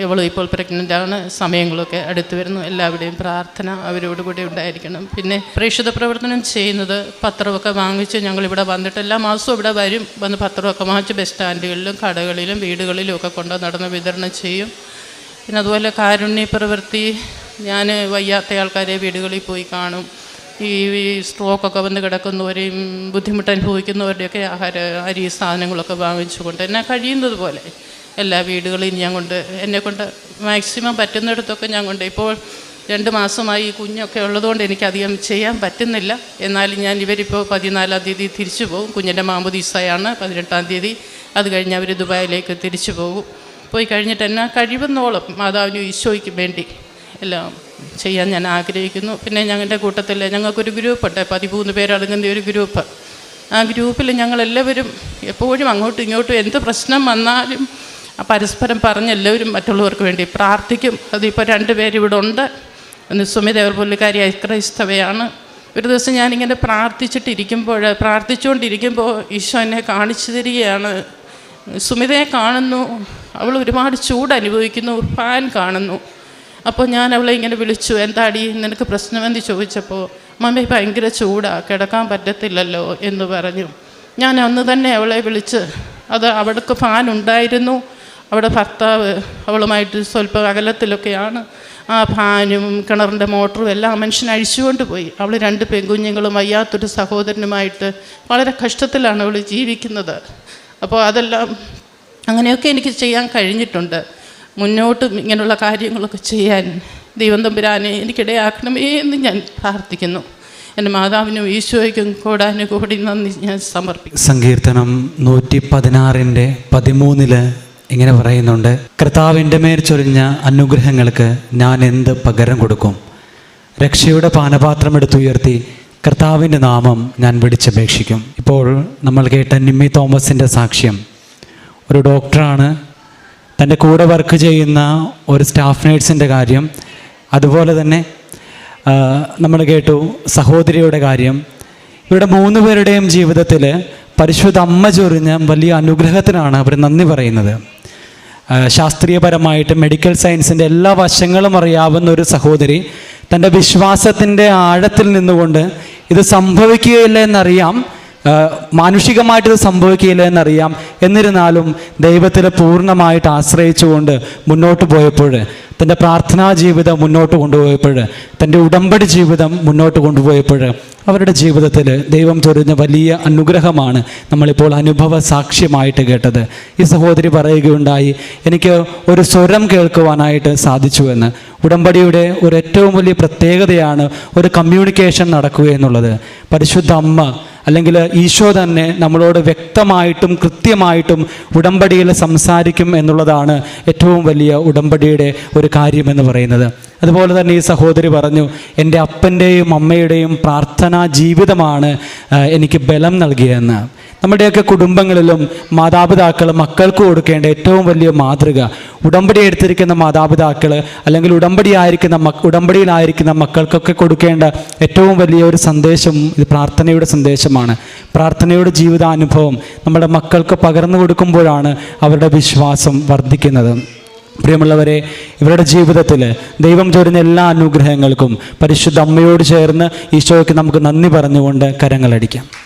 ഇവളും ഇപ്പോൾ പ്രഗ്നൻ്റാണ്. സമയങ്ങളൊക്കെ അടുത്ത് വരുന്നു. എല്ലാവരുടെയും പ്രാർത്ഥന അവരോട് കൂടെ ഉണ്ടായിരിക്കണം. പിന്നെ പ്രേക്ഷിത പ്രവർത്തനം ചെയ്യുന്നത് പത്രമൊക്കെ വാങ്ങിച്ച് ഞങ്ങളിവിടെ വന്നിട്ട് എല്ലാ മാസവും ഇവിടെ വന്ന് പത്രമൊക്കെ വാങ്ങിച്ച് ബസ് സ്റ്റാൻഡുകളിലും കടകളിലും വീടുകളിലും ഒക്കെ കൊണ്ട് നടന്ന് വിതരണം ചെയ്യും. പിന്നെ അതുപോലെ കാരുണ്യ പ്രവൃത്തി, ഞാൻ വയ്യാത്ത ആൾക്കാരെ വീടുകളിൽ പോയി കാണും. ഈ സ്ട്രോക്കൊക്കെ വന്ന് കിടക്കുന്നവരെയും ബുദ്ധിമുട്ട് അനുഭവിക്കുന്നവരുടെയൊക്കെ അരി സാധനങ്ങളൊക്കെ വാങ്ങിച്ചുകൊണ്ട് എന്നെ കഴിയുന്നത് പോലെ എല്ലാ വീടുകളിലും എന്നെക്കൊണ്ട് മാക്സിമം പറ്റുന്നിടത്തൊക്കെ ഞാൻ കൊണ്ട്. ഇപ്പോൾ 2 മാസമായി ഈ കുഞ്ഞൊക്കെ ഉള്ളതുകൊണ്ട് എനിക്കധികം ചെയ്യാൻ പറ്റുന്നില്ല. എന്നാലും ഇവരിപ്പോൾ 14-ാം തീയതി തിരിച്ചു പോകും. കുഞ്ഞിൻ്റെ മാമോദീസയാണ് 18-ാം തീയതി. അത് കഴിഞ്ഞ് അവർ ദുബായിലേക്ക് തിരിച്ചു പോകും. പോയി കഴിഞ്ഞിട്ട് എന്നെ കഴിവുന്നോളം മാതാവിനും ഈശോയ്ക്കും വേണ്ടി എല്ലാം ചെയ്യാൻ ഞാൻ ആഗ്രഹിക്കുന്നു. പിന്നെ ഞങ്ങളുടെ കൂട്ടത്തിൽ ഞങ്ങൾക്കൊരു ഗ്രൂപ്പുണ്ട്, 13 പേരടങ്ങുന്ന ഒരു ഗ്രൂപ്പ്. ആ ഗ്രൂപ്പിൽ ഞങ്ങളെല്ലാവരും എപ്പോഴും അങ്ങോട്ടും ഇങ്ങോട്ടും എന്ത് പ്രശ്നം വന്നാലും പരസ്പരം പറഞ്ഞ് എല്ലാവരും മറ്റുള്ളവർക്ക് വേണ്ടി പ്രാർത്ഥിക്കും. അതിപ്പോൾ 2 പേരിവിടെ ഉണ്ട്. ഒന്ന് സുമിത, അവർ പുള്ളിക്കാരി ക്രൈസ്തവയാണ്. ഒരു ദിവസം ഞാനിങ്ങനെ പ്രാർത്ഥിച്ചുകൊണ്ടിരിക്കുമ്പോൾ ഈശോ എന്നെ കാണിച്ചു തരികയാണ്. സുമിതയെ കാണുന്നു, അവൾ ഒരുപാട് ചൂട് അനുഭവിക്കുന്നു, ഫാൻ കാണുന്നു. അപ്പോൾ ഞാൻ അവളെ ഇങ്ങനെ വിളിച്ചു, എന്താടി നിനക്ക് പ്രശ്നമെന്ന് ചോദിച്ചപ്പോൾ, മമ്മി ഭയങ്കര ചൂടാണ്, കിടക്കാൻ പറ്റത്തില്ലല്ലോ എന്ന് പറഞ്ഞു. ഞാൻ അന്ന് തന്നെ അവളെ വിളിച്ച്, അവൾക്ക് ഫാൻ ഉണ്ടായിരുന്നു, അവിടെ ഭർത്താവ് അവളുമായിട്ട് സ്വല്പം അകലത്തിലൊക്കെയാണ്. ആ ഫാനും കിണറിൻ്റെ മോട്ടറും എല്ലാം മനുഷ്യൻ അഴിച്ചുകൊണ്ട് പോയി. അവൾ 2 പെൺകുഞ്ഞുങ്ങളും വയ്യാത്തൊരു സഹോദരനുമായിട്ട് വളരെ കഷ്ടത്തിലാണ് അവൾ ജീവിക്കുന്നത്. അപ്പോൾ അതെല്ലാം അങ്ങനെയൊക്കെ എനിക്ക് ചെയ്യാൻ കഴിഞ്ഞിട്ടുണ്ട്. മുന്നോട്ടും ഇങ്ങനെയുള്ള കാര്യങ്ങളൊക്കെ ചെയ്യാൻ ദൈവം തമ്പുരാനെ എനിക്കിടയാക്കണമേ എന്ന് ഞാൻ പ്രാർത്ഥിക്കുന്നു. എൻ്റെ മാതാവിനും ഈശോയ്ക്കും കോടാനുകോടി നന്ദി ഞാൻ സമർപ്പിക്കുന്നു. സങ്കീർത്തനം 116:13 ഇങ്ങനെ പറയുന്നുണ്ട്, കർത്താവിൻ്റെ മേൽ ചൊരിഞ്ഞ അനുഗ്രഹങ്ങൾക്ക് ഞാൻ എന്ത് പകരം കൊടുക്കും? രക്ഷയുടെ പാനപാത്രം എടുത്തുയർത്തി കർത്താവിൻ്റെ നാമം ഞാൻ വിളിച്ചപേക്ഷിക്കും. ഇപ്പോൾ നമ്മൾ കേട്ട നിമ്മി തോമസിൻ്റെ സാക്ഷ്യം. ഒരു ഡോക്ടറാണ്, തൻ്റെ കൂടെ വർക്ക് ചെയ്യുന്ന ഒരു സ്റ്റാഫ് നേഴ്സിൻ്റെ കാര്യം, അതുപോലെ തന്നെ നമ്മൾ കേട്ടു സഹോദരിയുടെ കാര്യം. ഇവരുടെ 3 പേരുടെയും ജീവിതത്തിൽ പരിശുദ്ധ അമ്മ ചൊരിഞ്ഞ വലിയ അനുഗ്രഹത്തിനാണ് അവർ നന്ദി പറയുന്നത്. ശാസ്ത്രീയപരമായിട്ട് മെഡിക്കൽ സയൻസിൻ്റെ എല്ലാ വശങ്ങളും അറിയാവുന്ന ഒരു സഹോദരി തൻ്റെ വിശ്വാസത്തിൻ്റെ ആഴത്തിൽ നിന്നുകൊണ്ട് ഇത് സംഭവിക്കുകയില്ല എന്നറിയാം, മാനുഷികമായിട്ട് ഇത് സംഭവിക്കില്ല എന്നറിയാം, എന്നിരുന്നാലും ദൈവത്തിൽ പൂർണ്ണമായിട്ട് ആശ്രയിച്ചുകൊണ്ട് മുന്നോട്ട് പോയപ്പോൾ, തൻ്റെ പ്രാർത്ഥനാ ജീവിതം മുന്നോട്ട് കൊണ്ടുപോയപ്പോൾ, തൻ്റെ ഉടമ്പടി ജീവിതം മുന്നോട്ട് കൊണ്ടുപോയപ്പോൾ അവരുടെ ജീവിതത്തിൽ ദൈവം ചൊരിഞ്ഞ വലിയ അനുഗ്രഹമാണ് നമ്മളിപ്പോൾ അനുഭവ സാക്ഷ്യമായിട്ട് കേട്ടത്. ഈ സഹോദരി പറയുകയുണ്ടായി, എനിക്ക് ഒരു സ്വരം കേൾക്കുവാനായിട്ട് സാധിച്ചുവെന്ന്. ഉടമ്പടിയുടെ ഒരു ഏറ്റവും വലിയ പ്രത്യേകതയാണ് ഒരു കമ്മ്യൂണിക്കേഷൻ നടക്കുക എന്നുള്ളത്. പരിശുദ്ധ അമ്മ അല്ലെങ്കിൽ ഈശോ തന്നെ നമ്മളോട് വ്യക്തമായിട്ടും കൃത്യമായിട്ടും ഉടമ്പടിയിൽ സംസാരിക്കും എന്നുള്ളതാണ് ഏറ്റവും വലിയ ഉടമ്പടിയുടെ ഒരു കാര്യമെന്ന് പറയുന്നത്. അതുപോലെ തന്നെ ഈ സഹോദരി പറഞ്ഞു, എൻ്റെ അപ്പൻ്റെയും അമ്മയുടെയും പ്രാർത്ഥനാ ജീവിതമാണ് എനിക്ക് ബലം നൽകിയതെന്ന്. നമ്മുടെയൊക്കെ കുടുംബങ്ങളിലും മാതാപിതാക്കൾ മക്കൾക്ക് കൊടുക്കേണ്ട ഏറ്റവും വലിയ മാതൃക, ഉടമ്പടി എടുത്തിരിക്കുന്ന മാതാപിതാക്കൾ അല്ലെങ്കിൽ ഉടമ്പടിയിലായിരിക്കുന്ന മക്കൾക്കൊക്കെ കൊടുക്കേണ്ട ഏറ്റവും വലിയ ഒരു സന്ദേശം ഇത് പ്രാർത്ഥനയുടെ സന്ദേശമാണ്. പ്രാർത്ഥനയുടെ ജീവിതാനുഭവം നമ്മുടെ മക്കൾക്ക് പകർന്നു കൊടുക്കുമ്പോഴാണ് അവരുടെ വിശ്വാസം വർദ്ധിക്കുന്നത്. പ്രിയമുള്ളവരെ, ഇവരുടെ ജീവിതത്തിൽ ദൈവം ചൊരിഞ്ഞ എല്ലാ അനുഗ്രഹങ്ങൾക്കും പരിശുദ്ധ അമ്മയോട് ചേർന്ന് ഈശോയ്ക്ക് നമുക്ക് നന്ദി പറഞ്ഞുകൊണ്ട് കരങ്ങളടിക്കാം.